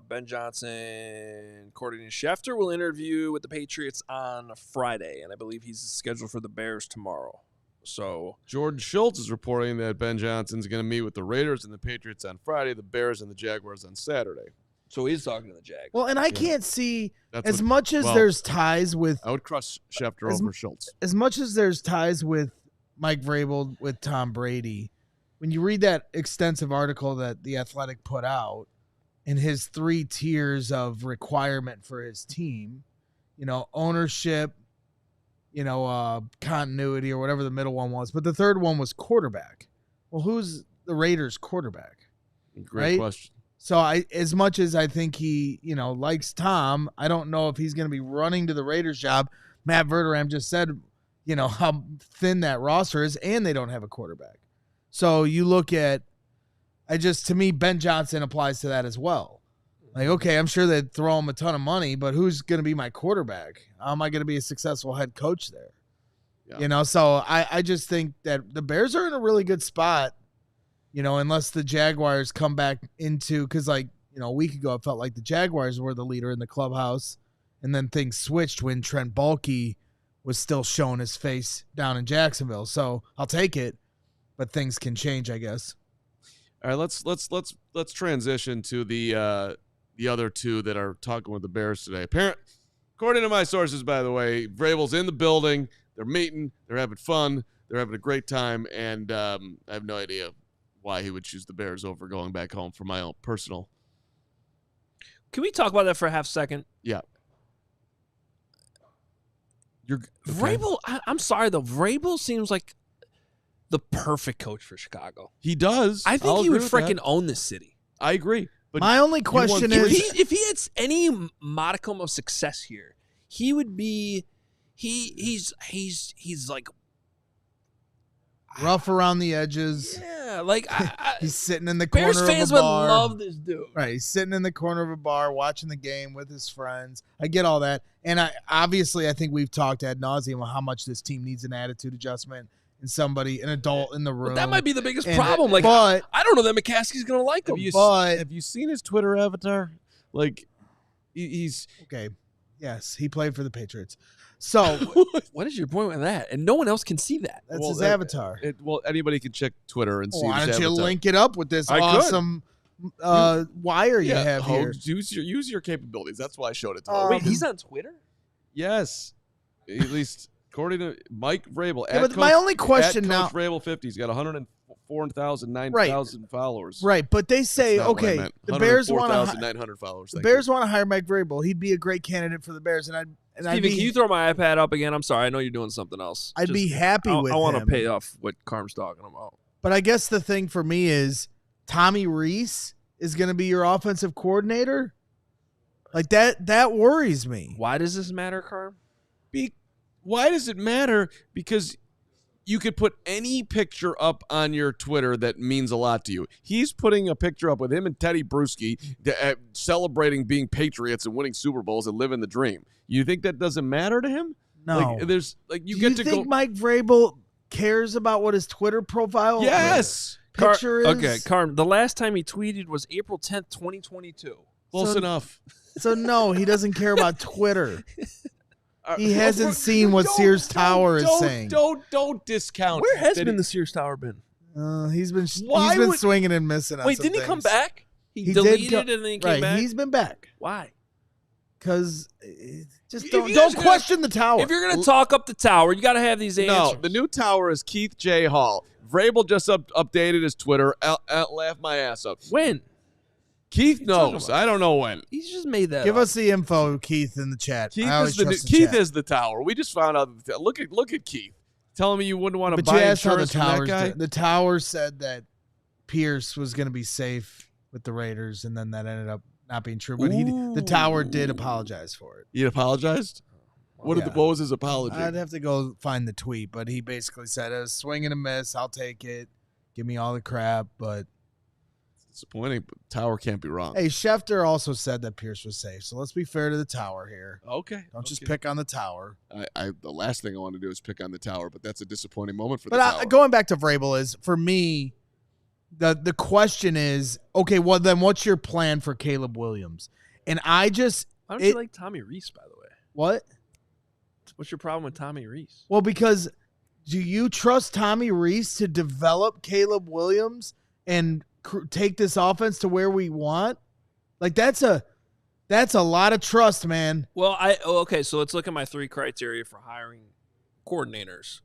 S2: Ben Johnson, according to Schefter, will interview with the Patriots on Friday, and I believe he's scheduled for the Bears tomorrow. So
S1: Jordan Schultz is reporting that Ben Johnson's going to meet with the Raiders and the Patriots on Friday, the Bears and the Jaguars on Saturday.
S2: So he's talking to the Jags.
S3: Well, and I can't see as much as there's ties with.
S1: I would crush Schefter over Schultz.
S3: As much as there's ties with Mike Vrabel with Tom Brady, when you read that extensive article that The Athletic put out and his 3 tiers of requirement for his team, ownership, continuity or whatever the middle one was, but the third one was quarterback. Well, who's the Raiders quarterback?
S1: Great question.
S3: So as much as I think he, likes Tom, I don't know if he's going to be running to the Raiders job. Matt Verderame just said, how thin that roster is, and they don't have a quarterback. So you look at, to me, Ben Johnson applies to that as well. Like, okay, I'm sure they'd throw him a ton of money, but who's going to be my quarterback? How am I going to be a successful head coach there? Yeah. So I just think that the Bears are in a really good spot, unless the Jaguars come back into, because a week ago it felt like the Jaguars were the leader in the clubhouse, and then things switched when Trent Baalke was still showing his face down in Jacksonville. So I'll take it. But things can change, I guess.
S1: All right, let's transition to the other two that are talking with the Bears today. According to my sources, by the way, Vrabel's in the building. They're meeting. They're having fun. They're having a great time, and I have no idea why he would choose the Bears over going back home for my own personal.
S2: Can we talk about that for a half second?
S1: Yeah.
S2: Vrabel. I'm sorry though. Vrabel seems like the perfect coach for Chicago.
S1: He does.
S2: I think he would freaking own this city.
S1: I agree. But
S3: my only question is,
S2: if he had any modicum of success here, he would be. He's like
S3: rough around the edges.
S2: Yeah, like
S3: he's sitting in the corner
S2: Bears
S3: of a bar.
S2: fans would love this dude.
S3: Right, he's sitting in the corner of a bar watching the game with his friends. I get all that, and I think we've talked ad nauseum about how much this team needs an attitude adjustment. And an adult in the room.
S2: But that might be the biggest problem. Like,
S3: but,
S2: I don't know that McCaskey's going to like him.
S1: Have you seen his Twitter avatar? Like, he's
S3: okay. Yes, he played for the Patriots. So,
S2: what is your point with that? And no one else can see that.
S3: That's his avatar.
S1: Anybody can check Twitter and see.
S3: Why
S1: don't
S3: you link it up with this awesome wire you have here?
S1: Use your capabilities. That's why I showed it to him.
S2: Wait, he's on Twitter?
S1: Yes, at least. According to Mike Vrabel,
S3: but my only question now,
S1: Vrabel 50, he's got 104,000, 9,000 followers.
S3: Right, but they say, the Bears want to
S1: 900 followers.
S3: The Bears want to hire Mike Vrabel. He'd be a great candidate for the Bears, and
S2: Steven, can you throw my iPad up again? I'm sorry, I know you're doing something else.
S3: I'd be happy with him.
S2: I want to pay off what Carm's talking about.
S3: But I guess the thing for me is Tommy Rees is going to be your offensive coordinator. Like that worries me.
S2: Why does this matter, Carm?
S1: Why does it matter? Because you could put any picture up on your Twitter that means a lot to you. He's putting a picture up with him and Teddy Bruschi celebrating being Patriots and winning Super Bowls and living the dream. You think that doesn't matter to him?
S3: No.
S1: Do you
S3: think Mike Vrabel cares about what his Twitter profile picture is?
S2: Okay, Carm, the last time he tweeted was April 10th, 2022.
S1: Close enough.
S3: So, no, he doesn't care about Twitter. He hasn't seen what Sears Tower is saying.
S1: Don't discount.
S2: Where has been the Sears Tower been?
S3: He's been swinging and missing.
S2: Wait, didn't he come back? He
S3: deleted
S2: and then he came back.
S3: He's been back.
S2: Why?
S3: Because just don't question the tower.
S2: If you're gonna talk up the tower, you got to have these answers.
S1: No, the new tower is Keith J. Hall. Vrabel just updated his Twitter. Laugh my ass up.
S2: When?
S1: Keith knows. I don't know when.
S2: He's just made that.
S3: Give
S2: up.
S3: us the info, Keith, in the chat.
S1: Keith is the tower. We just found out. Look at Keith. Telling me you wouldn't want to buy insurance from that guy.
S3: The tower said that Pierce was going to be safe with the Raiders, and then that ended up not being true. But the tower did apologize for it.
S1: He apologized? What was his apology?
S3: I'd have to go find the tweet, but he basically said, "It was swing and a miss. I'll take it. Give me all the crap." But
S1: disappointing, but tower can't be wrong.
S3: Hey, Schefter also said that Pierce was safe, so let's be fair to the tower here.
S1: Okay.
S3: Don't just pick on the tower.
S1: The last thing I want to do is pick on the tower, but that's a disappointing moment for the tower.
S3: But going back to Vrabel is, for me, the question is, okay, well, then what's your plan for Caleb Williams? And
S2: why don't you like Tommy Rees, by the way?
S3: What?
S2: What's your problem with Tommy Rees?
S3: Well, because do you trust Tommy Rees to develop Caleb Williams and take this offense to where we want? Like that's a lot of trust, man.
S2: Well, okay, so let's look at my 3 criteria for hiring coordinators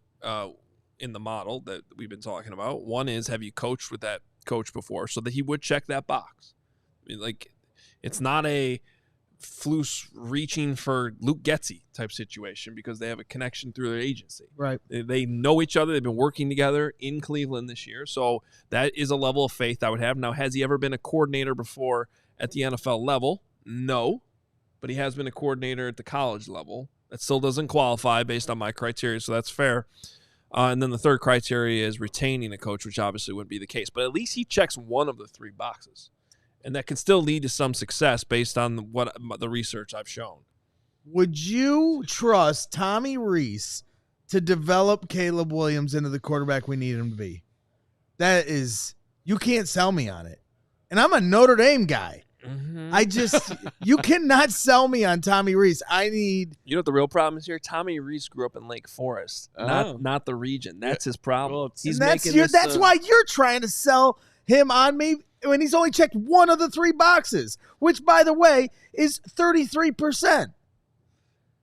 S2: in the model that we've been talking about. One is, have you coached with that coach before, so that he would check that box. I mean, like, it's not a Flus reaching for Luke Getsy type situation because they have a connection through their agency.
S3: Right.
S2: They know each other. They've been working together in Cleveland this year. So that is a level of faith I would have. Now, has he ever been a coordinator before at the NFL level? No. But he has been a coordinator at the college level. That still doesn't qualify based on my criteria, so that's fair. And then the third criteria is retaining a coach, which obviously wouldn't be the case. But at least he checks one of the 3 boxes. And that can still lead to some success based on what the research I've shown.
S3: Would you trust Tommy Rees to develop Caleb Williams into the quarterback we need him to be? That is, you can't sell me on it. And I'm a Notre Dame guy. Mm-hmm. You cannot sell me on Tommy Rees. You
S2: know what the real problem is here? Tommy Rees grew up in Lake Forest, not the region. That's his problem.
S3: Well, that's why you're trying to sell him on me when he's only checked one of the 3 boxes, which, by the way, is 33%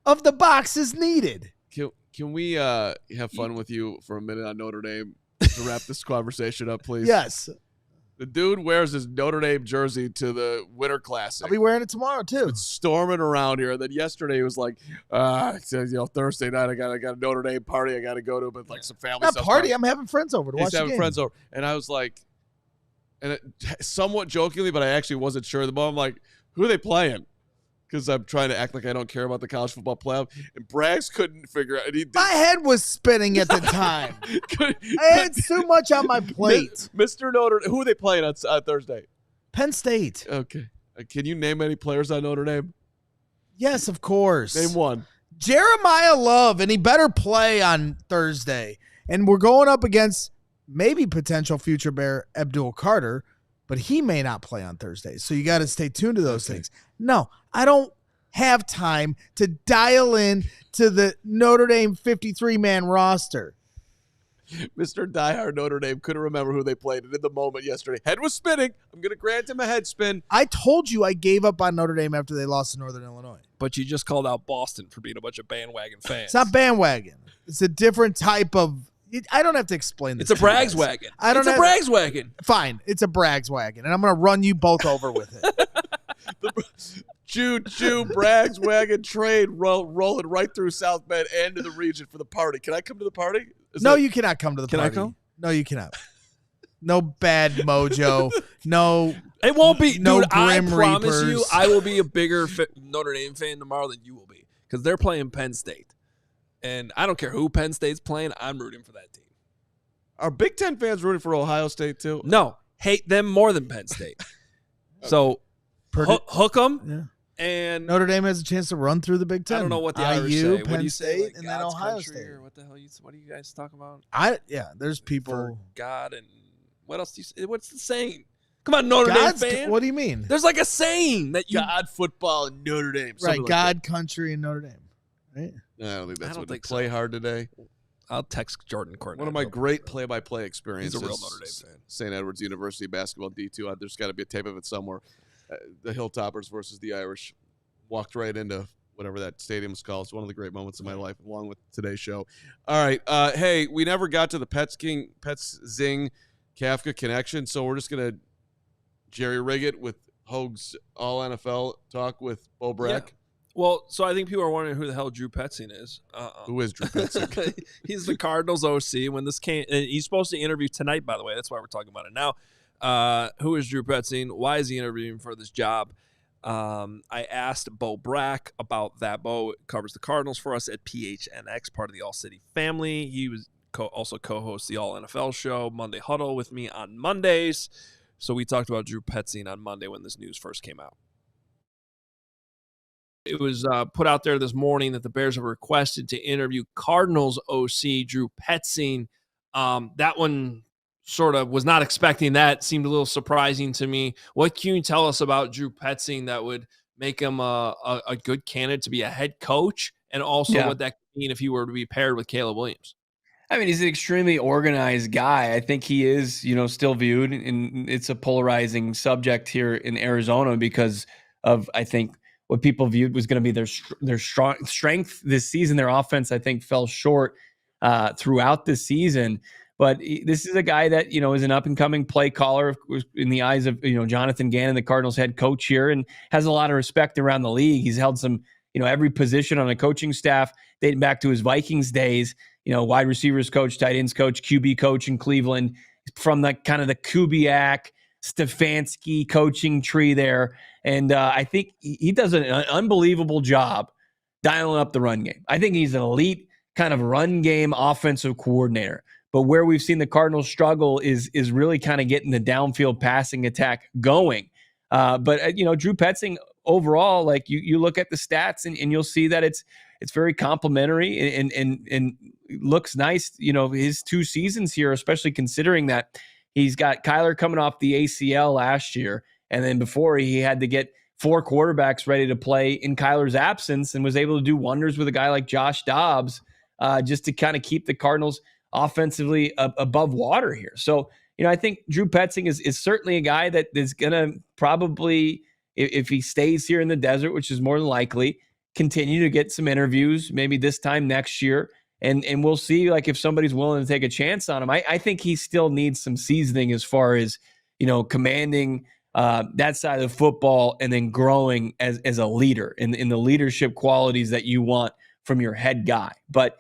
S3: of the boxes needed.
S1: Can we have fun with you for a minute on Notre Dame to wrap this conversation up, please?
S3: Yes.
S1: The dude wears his Notre Dame jersey to the Winter Classic.
S3: I'll be wearing it tomorrow, too.
S1: It's storming around here. And then yesterday he was like, Thursday night I got a Notre Dame party I got to go to, but like some family stuff.
S3: Not party. I'm having friends over to watch the game.
S1: He's having friends over. And I was like, somewhat jokingly, but I actually wasn't sure. The moment I'm like, who are they playing? Because I'm trying to act like I don't care about the college football playoff. And Braggs couldn't figure out.
S3: My head was spinning at the time. I had too much on my plate.
S1: Mr. Notre Dame, who are they playing on Thursday?
S3: Penn State.
S1: Okay. Can you name any players on Notre Dame?
S3: Yes, of course.
S1: Name one.
S3: Jeremiah Love, and he better play on Thursday. And we're going up against maybe potential future Bear Abdul Carter, but he may not play on Thursday. So you got to stay tuned to those things. No, I don't have time to dial in to the Notre Dame 53-man roster.
S1: Mr. Diehard Notre Dame couldn't remember who they played. And in the moment yesterday, head was spinning. I'm going to grant him a head spin.
S3: I told you I gave up on Notre Dame after they lost to Northern Illinois.
S2: But you just called out Boston for being a bunch of bandwagon fans.
S3: It's not bandwagon. It's a different type of... I don't have to explain this.
S2: It's a Braggs wagon.
S3: It's
S2: a Braggs wagon.
S3: Fine. It's a Braggs wagon. And I'm going to run you both over with it.
S1: The choo-choo Braggs wagon train rolling right through South Bend and to the region for the party. Can I come to the party?
S3: No, you cannot come to the party.
S2: Can I come?
S3: No, you cannot. No bad mojo. No.
S2: It won't be.
S3: No
S2: dude, I
S3: Grim
S2: promise you,
S3: Reapers.
S2: I will be a bigger Notre Dame fan tomorrow than you will be because they're playing Penn State. And I don't care who Penn State's playing. I'm rooting for that team.
S1: Are Big Ten fans rooting for Ohio State too?
S2: No. Hate them more than Penn State. So hook them.
S3: Yeah.
S2: And
S3: Notre Dame has a chance to run through the Big Ten.
S2: I don't know what the Irish say. What
S3: Penn
S2: do you say?
S3: State,
S2: Like
S3: and then
S2: God's
S3: Ohio
S2: country,
S3: State.
S2: or what the hell? What do you guys talk about?
S3: There's people.
S2: For God and what else do you say? What's the saying? Come on, Notre Dame fan.
S3: What do you mean?
S2: There's like a saying that you.
S1: God, football, and Notre Dame.
S3: Right,
S1: Like
S3: God, country, and Notre Dame. Right.
S1: I don't think that's
S2: I don't
S1: what
S2: think
S1: play
S2: so.
S1: hard today.
S2: I'll text Jordan Cornette.
S1: One of my great play-by-play experiences.
S2: He's a real Notre Dame fan.
S1: St. Edward's University basketball D2. There's got to be a tape of it somewhere. The Hilltoppers versus the Irish. Walked right into whatever that stadium's called. It's one of the great moments of my life, along with today's show. All right. Hey, we never got to the Petzing Kafka connection, so we're just going to jerry rig it with Hoge's All-NFL talk with Bo Brack.
S2: Yeah. Well, so I think people are wondering who the hell Drew Petzing is.
S1: Who is Drew Petzing?
S2: He's the Cardinals OC. When this came, and he's supposed to interview tonight, by the way. That's why we're talking about it now. Who is Drew Petzing? Why is he interviewing for this job? I asked Bo Brack about that. Bo covers the Cardinals for us at PHNX, part of the All-City family. He was also co-hosts the All-NFL show, Monday Huddle, with me on Mondays. So we talked about Drew Petzing on Monday when this news first came out. It was put out there this morning that the Bears have requested to interview Cardinals OC Drew Petzing. That one sort of was not expecting that. Seemed a little surprising to me. What can you tell us about Drew Petzing that would make him a good candidate to be a head coach, and also what that could mean if he were to be paired with Caleb Williams?
S5: I mean, he's an extremely organized guy. I think he is, still viewed, and it's a polarizing subject here in Arizona because of, I think, what people viewed was going to be their strength this season. Their offense, I think, fell short throughout the season. But this is a guy that, is an up-and-coming play caller in the eyes of, Jonathan Gannon, the Cardinals head coach here, and has a lot of respect around the league. He's held some, every position on the coaching staff dating back to his Vikings days, wide receivers coach, tight ends coach, QB coach in Cleveland, from the kind of the Kubiak, Stefanski coaching tree there. And I think he does an unbelievable job dialing up the run game. I think he's an elite kind of run game offensive coordinator. But where we've seen the Cardinals struggle is really kind of getting the downfield passing attack going. But Drew Petzing overall, like you look at the stats and you'll see that it's very complimentary and looks nice. His 2 seasons here, especially considering that he's got Kyler coming off the ACL last year. And then before he had to get 4 quarterbacks ready to play in Kyler's absence, and was able to do wonders with a guy like Josh Dobbs just to kind of keep the Cardinals offensively above water here. So, I think Drew Petzing is certainly a guy that is going to probably, if he stays here in the desert, which is more than likely, continue to get some interviews, maybe this time next year. And we'll see if somebody's willing to take a chance on him. I think he still needs some seasoning as far as, commanding that side of football and then growing as a leader in the leadership qualities that you want from your head guy. But,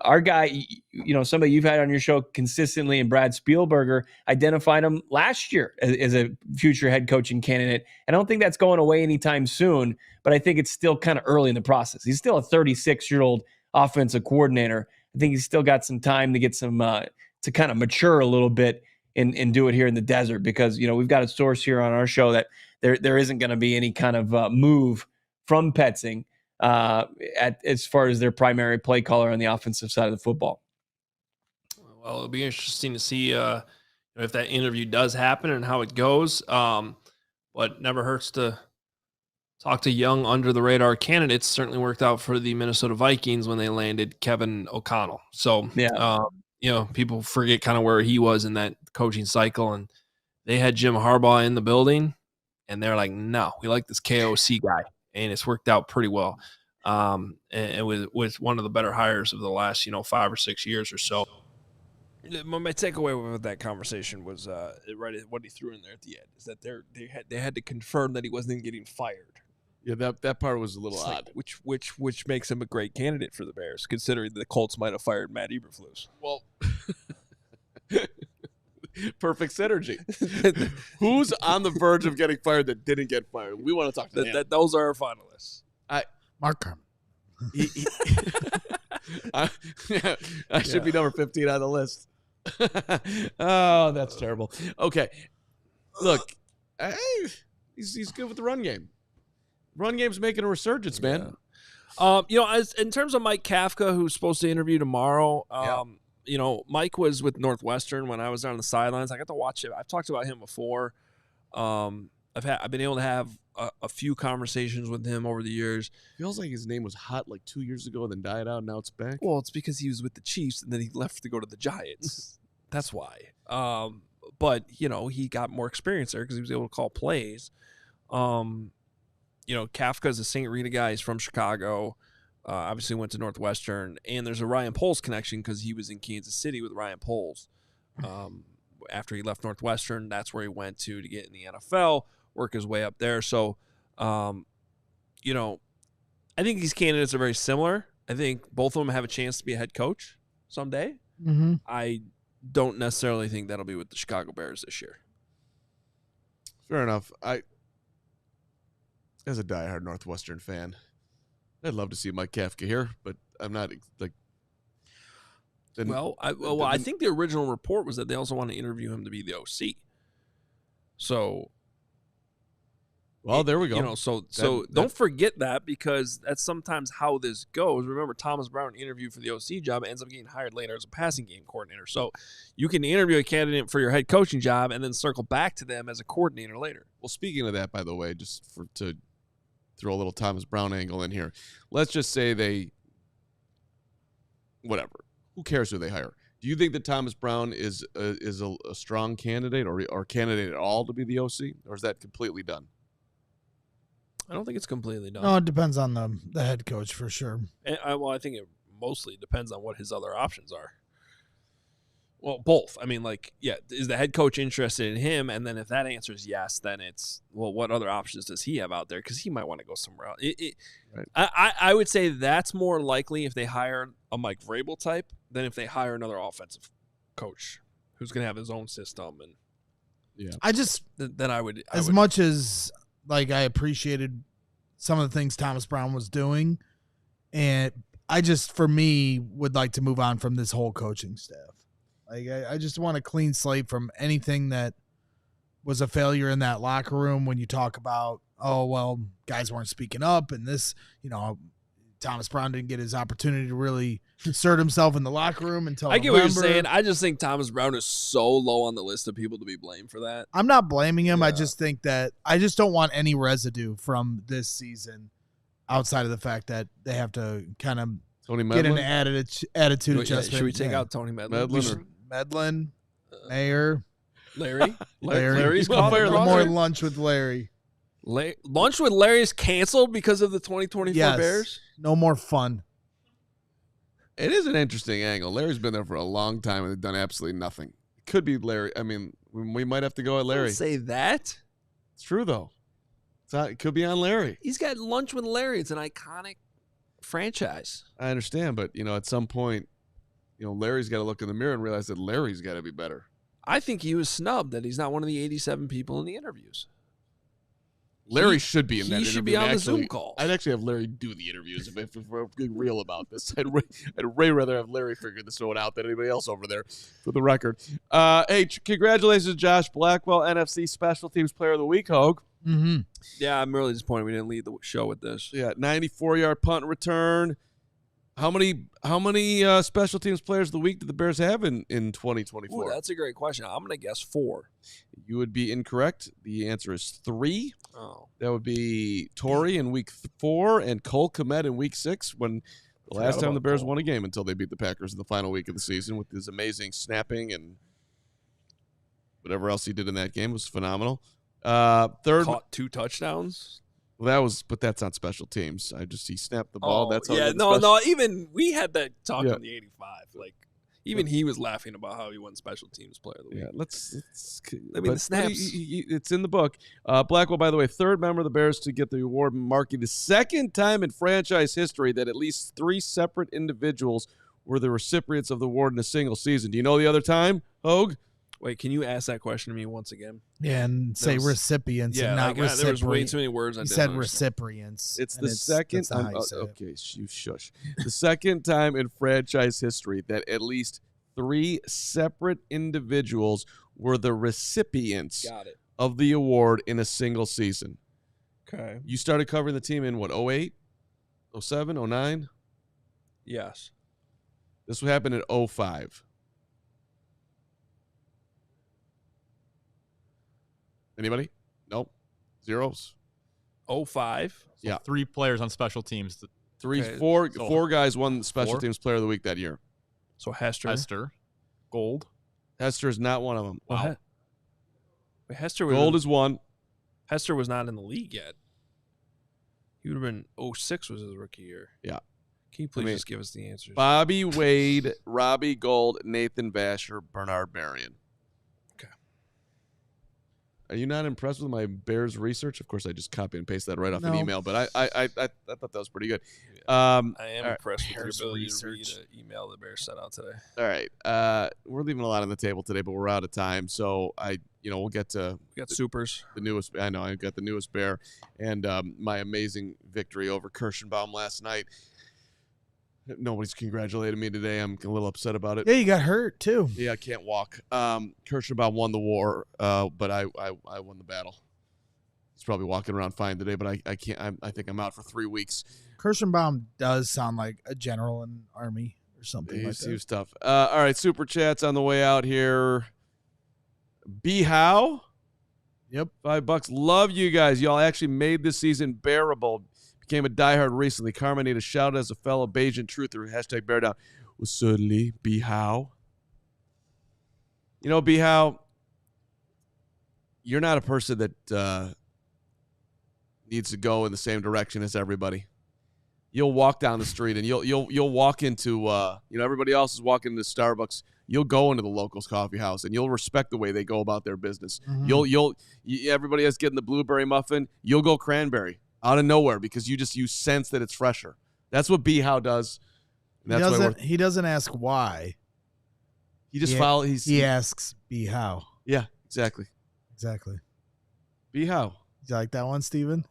S5: our guy, somebody you've had on your show consistently, and Brad Spielberger identified him last year as a future head coaching candidate. And I don't think that's going away anytime soon, but I think it's still kind of early in the process. He's still a 36-year-old offensive coordinator. I think he's still got some time to get some to kind of mature a little bit and do it here in the desert, because we've got a source here on our show that there isn't going to be any kind of move from Petzing as far as their primary play caller on the offensive side of the football.
S2: Well, it'll be interesting to see if that interview does happen and how it goes. But never hurts to talk to young, under-the-radar candidates. Certainly worked out for the Minnesota Vikings when they landed Kevin O'Connell. So, people forget kind of where he was in that coaching cycle. And they had Jim Harbaugh in the building, and they're like, no, we like this KOC guy. And it's worked out pretty well. And with one of the better hires of the last, 5 or 6 years or so. My takeaway with that conversation was right at what he threw in there at the end is that they had to confirm that he wasn't getting fired.
S1: Yeah, that part was a little odd.
S2: Which makes him a great candidate for the Bears, considering the Colts might have fired Matt Eberflus.
S1: Well, Perfect synergy. Who's on the verge of getting fired that didn't get fired? We want to talk to him.
S2: Those are our finalists.
S3: Mark Carman.
S1: I should be number 15 on the list. Oh, that's terrible. Okay. Look, he's good with the run game. Run game's making a resurgence, man.
S2: As in terms of Mike Kafka, who's supposed to interview tomorrow, Mike was with Northwestern when I was on the sidelines. I got to watch it. I've talked about him before. I've been able to have a few conversations with him over the years.
S1: Feels like his name was hot like 2 years ago, then died out. Now it's back.
S2: Well, it's because he was with the Chiefs and then he left to go to the Giants. That's why. But he got more experience there because he was able to call plays. Kafka's a St. Rita guy. He's from Chicago. Obviously went to Northwestern. And there's a Ryan Poles connection because he was in Kansas City with Ryan Poles. After he left Northwestern, that's where he went to get in the NFL, work his way up there. So, I think these candidates are very similar. I think both of them have a chance to be a head coach someday.
S3: Mm-hmm.
S2: I don't necessarily think that'll be with the Chicago Bears this year.
S1: Fair enough. As a diehard Northwestern fan, I'd love to see Mike Kafka here, but I'm not like.
S2: I think the original report was that they also want to interview him to be the OC. So.
S1: Well, there we go.
S2: Don't forget that because that's sometimes how this goes. Remember, Thomas Brown interviewed for the OC job and ends up getting hired later as a passing game coordinator. So you can interview a candidate for your head coaching job and then circle back to them as a coordinator later.
S1: Well, speaking of that, by the way, just to throw a little Thomas Brown angle in here, let's just say whatever. Who cares who they hire? Do you think that Thomas Brown is a strong candidate or candidate at all to be the OC, or is that completely done?
S2: I don't think it's completely done.
S3: No, it depends on the head coach for sure.
S2: I think it mostly depends on what his other options are. Well, both. I mean, is the head coach interested in him? And then if that answer is yes, then it's, well, what other options does he have out there? Because he might want to go somewhere else. Right. I would say that's more likely if they hire a Mike Vrabel type than if they hire another offensive coach who's going to have his own system. And
S3: much as I appreciated some of the things Thomas Brown was doing, and I just, for me, would like to move on from this whole coaching staff. I just want a clean slate from anything that was a failure in that locker room when you talk about, guys weren't speaking up and this, Thomas Brown didn't get his opportunity to really assert himself in the locker room until
S2: I get
S3: November.
S2: What you're saying. I just think Thomas Brown is so low on the list of people to be blamed for that.
S3: I'm not blaming him. Yeah. I just think that I just don't want any residue from this season outside of the fact that they have to kind of get an attitude adjustment.
S2: Should we take out Tony Medlin?
S3: Medlin, Mayer,
S2: Larry.
S3: Larry's called more lunch with Larry.
S2: Lunch with Larry's canceled because of the 2024 Bears?
S3: No more fun.
S1: It is an interesting angle. Larry's been there for a long time and they've done absolutely nothing. It could be Larry. I mean, we might have to go at Larry.
S2: Don't say that.
S1: It's true, though. It could be on Larry.
S2: He's got Lunch with Larry. It's an iconic franchise.
S1: I understand, but, at some point, Larry's got to look in the mirror and realize that Larry's got to be better.
S2: I think he was snubbed that he's not one of the 87 people in the interviews.
S1: Larry should be in that interview.
S2: He should be on the Zoom call.
S1: I'd actually have Larry do the interviews if we're being real about this. I'd way rather have Larry figure this one out than anybody else over there, for the record. Hey, congratulations, Josh Blackwell, NFC Special Teams Player of the Week, Hoge.
S3: Mm-hmm.
S2: Yeah, I'm really disappointed we didn't lead the show with this.
S1: Yeah, 94-yard punt return. How many special teams players of the week did the Bears have in 2024?
S2: Ooh, that's a great question. I'm going to guess 4.
S1: You would be incorrect. The answer is 3.
S2: Oh.
S1: That would be Torrey in week 4 and Cole Kmet in week 6 when the last time the Bears won a game until they beat the Packers in the final week of the season with his amazing snapping and whatever else he did in that game was phenomenal. Third,
S2: caught 2 touchdowns.
S1: Well, that's not special teams. he snapped the ball. That's how.
S2: No. Even we had that talk on the 85. Even he was laughing about how he won special teams player of the week.
S1: Yeah,
S2: the snaps.
S1: It's in the book. Blackwell, by the way, 3rd member of the Bears to get the award, marking the 2nd time in franchise history that at least 3 separate individuals were the recipients of the award in a single season. Do you know the other time, Hoge?
S2: Wait, can you ask that question to me once again?
S3: Yeah, and say recipients and not recipients.
S2: There was way too many words.
S3: You said recipients.
S1: It's the second. Okay, you shush. The second time in franchise history that at least 3 separate individuals were the recipients of the award in a single season.
S2: Okay.
S1: You started covering the team in what, 08, 07, 09?
S2: Yes.
S1: This would happen in 05. Anybody? Nope. Zeros.
S2: 05.
S6: So yeah. 3 players on special teams.
S1: Four guys won special teams player of the week that year.
S2: So Hester.
S6: Gold.
S1: Hester is not one of them.
S2: Wow. Wait, Hester was
S1: Gold is one.
S2: Hester was not in the league yet. He would have been 06 was his rookie year.
S1: Yeah.
S2: Can you please just give us the answers?
S1: Bobby Wade, Robbie Gold, Nathan Vasher, Bernard Marion.
S2: Okay.
S1: Are you not impressed with my Bears research? Of course, I just copy and paste that right off an email, but I thought that was pretty good.
S2: I am impressed with your ability to read an email the Bears sent out today.
S1: All right. We're leaving a lot on the table today, but we're out of time. So we'll get to
S2: we got supers.
S1: The newest. I know I got the newest Bear and my amazing victory over Kirschenbaum last night. Nobody's congratulated me today. I'm a little upset about it.
S3: Yeah, you got hurt too.
S1: Yeah, I can't walk. Kirschenbaum won the war, but I won the battle. He's probably walking around fine today, but I can't. I think I'm out for 3 weeks.
S3: Kirschenbaum does sound like a general in the Army or something like that.
S1: He was tough. All right, super chats on the way out here. B How.
S3: Yep.
S1: $5. Love you guys. Y'all actually made this season bearable. Became a diehard recently. Carman need a shout out as a fellow Bajan truther. Hashtag bear down. Well, certainly, B How. You know, B How, you're not a person that needs to go in the same direction as everybody. You'll walk down the street and you'll walk into everybody else is walking into Starbucks. You'll go into the locals coffee house and you'll respect the way they go about their business. Mm-hmm. Everybody else getting the blueberry muffin. You'll go cranberry out of nowhere because you sense that it's fresher. That's what B How does.
S3: He doesn't ask why.
S1: He just follows.
S3: He asks B How.
S1: Yeah, exactly. B How.
S3: You like that one, Steven?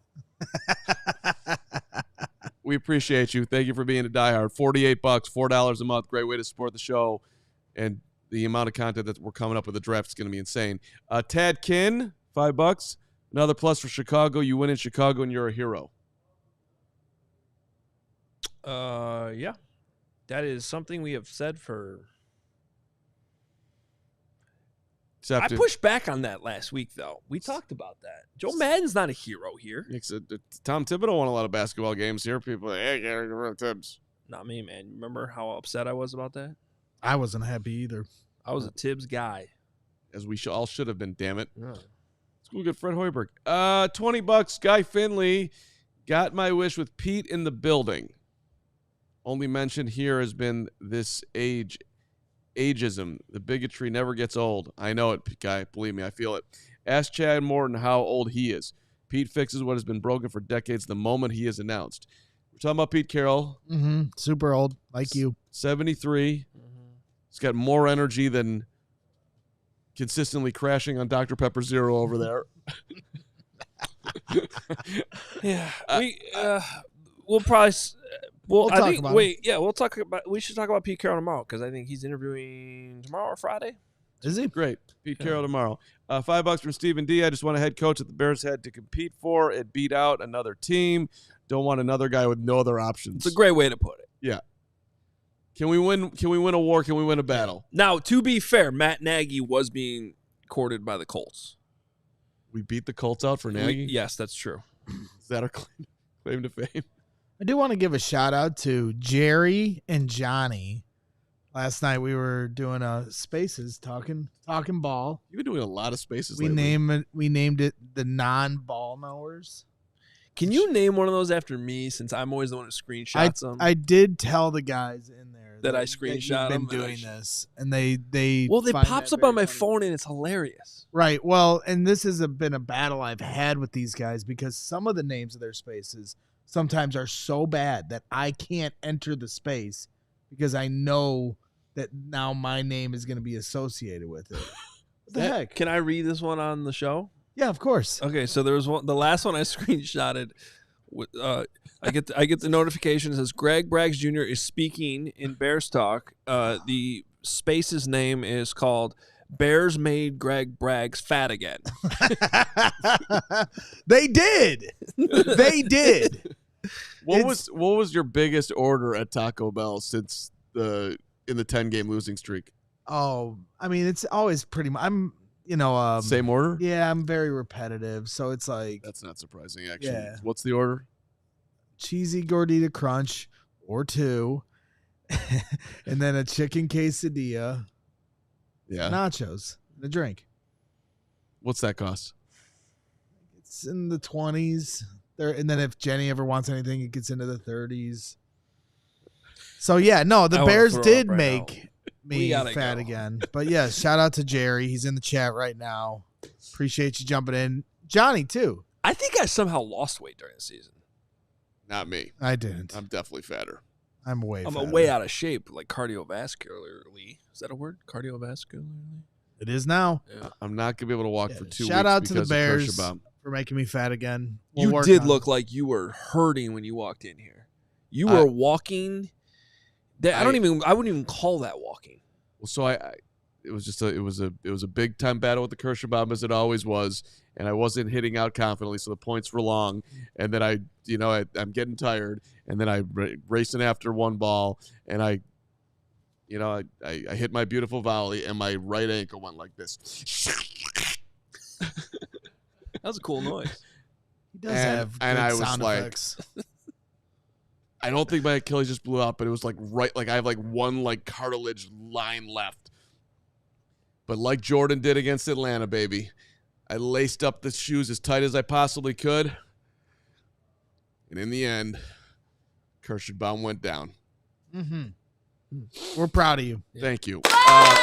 S1: We appreciate you. Thank you for being a diehard. $48, $4 a month. Great way to support the show. And the amount of content that we're coming up with the draft is going to be insane. Tad Kinn, $5. Another plus for Chicago. You win in Chicago and you're a hero.
S2: Yeah. That is something we have said for... I pushed back on that last week, though. We talked about that. Joe Madden's not a hero here.
S1: Tom Thibodeau won a lot of basketball games here. People are like, hey, Tibbs.
S2: Not me, man. Remember how upset I was about that?
S3: I wasn't happy either.
S2: I was a Tibbs guy.
S1: As we all should have been, damn it.
S2: Yeah.
S1: Let's go get Fred Hoiberg. $20, Guy Finley. Got my wish with Pete in the building. Only mention here has been this ageism. The bigotry never gets old. I know it, Guy. Believe me, I feel it. Ask Chad Morton how old he is. Pete fixes what has been broken for decades the moment he is announced. We're talking about Pete Carroll.
S3: Mm-hmm. Super old, like you.
S1: 73. Mm-hmm. He's got more energy than consistently crashing on Dr. Pepper Zero over there.
S2: Yeah. We'll probably... we should talk about Pete Carroll tomorrow because I think he's interviewing tomorrow or Friday.
S3: Is he?
S1: Great. Pete Carroll tomorrow. $5 from Stephen D. I just want a head coach that the Bears had to compete for. It beat out another team. Don't want another guy with no other options.
S2: It's a great way to put it.
S1: Yeah. Can we win a war? Can we win a battle?
S2: Now, to be fair, Matt Nagy was being courted by the Colts.
S1: We beat the Colts out for Nagy?
S2: Yes, that's true.
S1: Is that our claim to fame?
S3: I do want to give a shout out to Jerry and Johnny. Last night we were doing spaces talking ball.
S1: You've been doing a lot of spaces.
S3: We named it the non-ball knowers.
S2: Can you name one of those after me? Since I'm always the one who screenshots them.
S3: I did tell the guys in there
S2: that I screenshot them.
S3: Been doing this, and they
S2: pops up on my phone and it's hilarious.
S3: Right. Well, and this has been a battle I've had with these guys because some of the names of their spaces sometimes are so bad that I can't enter the space because I know that now my name is going to be associated with it. What the heck?
S2: Can I read this one on the show?
S3: Yeah, of course.
S2: Okay, so there was one. The last one I screenshotted. I get the notification. It says Greg Braggs Jr. is speaking in Bears Talk. The Space's name is called Bears Made Greg Braggs Fat Again.
S3: They did. They did.
S1: What was your biggest order at Taco Bell since in the 10-game losing streak?
S3: Oh, I mean, it's always pretty much.
S1: Same order?
S3: Yeah, I'm very repetitive, so it's like
S1: That's not surprising, actually.
S3: Yeah.
S1: What's the order?
S3: cheesy gordita crunch or 2, and then a chicken quesadilla,
S1: Yeah.
S3: nachos, and a drink.
S1: What's that cost?
S3: It's in the 20s. And then if Jenny ever wants anything, it gets into the 30s. So yeah, no, the
S2: I wanna
S3: Bears
S2: throw
S3: did
S2: up right
S3: make
S2: We
S3: me
S2: gotta
S3: fat
S2: go.
S3: again. But yeah, shout out to Jerry. He's in the chat right now. Appreciate you jumping in. Johnny too.
S2: I think I somehow lost weight during the season.
S1: Not me.
S3: I didn't.
S1: I'm definitely fatter.
S3: I'm way
S2: I'm
S3: fatter.
S2: way out of shape, like cardiovascularly. Is that a word? Cardiovascularly?
S3: It is now.
S2: Yeah.
S1: I'm not going to be able to walk
S3: Yeah,
S1: for 2 weeks.
S3: shout out to the
S1: because of
S3: Bears
S1: Kirschbaum.
S3: for making me fat again. We'll
S2: You
S3: work
S2: did
S3: on
S2: look
S3: it.
S2: like you were hurting when you walked in here. You were walking. I wouldn't even call that walking.
S1: Well, so it was just it was a big time battle with the Kirschbaum, as it always was, and I wasn't hitting out confidently, so the points were long, and then I'm getting tired, and then I racing after one ball, and I hit my beautiful volley, and my right ankle went like this.
S2: That was a cool noise.
S3: He does have good
S1: I was
S3: sound
S1: like,
S3: effects.
S1: I don't think my Achilles just blew out, but it was like I have like one like cartilage line left. But like Jordan did against Atlanta, baby, I laced up the shoes as tight as I possibly could. And in the end, Kirschbaum went down.
S3: Mm-hmm. We're proud of you.
S1: Thank you.
S3: Oh,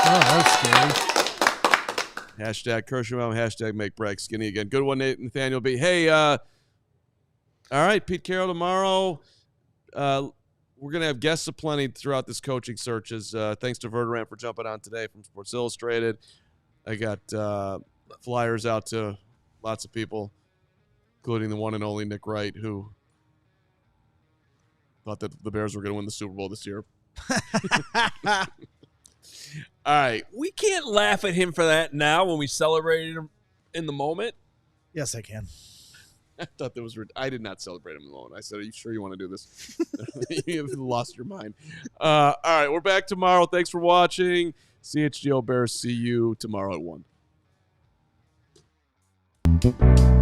S3: that's scary.
S1: Hashtag Kirschbaum, hashtag make Bragg skinny again. Good one, Nathaniel B. Hey, all right, Pete Carroll tomorrow. We're going to have guests aplenty throughout this coaching searches. Thanks to Verderame for jumping on today from Sports Illustrated. I got flyers out to lots of people, including the one and only Nick Wright, who thought that the Bears were going to win the Super Bowl this year. All right.
S2: We can't laugh at him for that now when we celebrated him in the moment.
S3: Yes, I can.
S1: I thought that was I did not celebrate him alone. I said, "Are you sure you want to do this?" You've lost your mind. All right, we're back tomorrow. Thanks for watching. CHGO Bears. See you tomorrow at 1.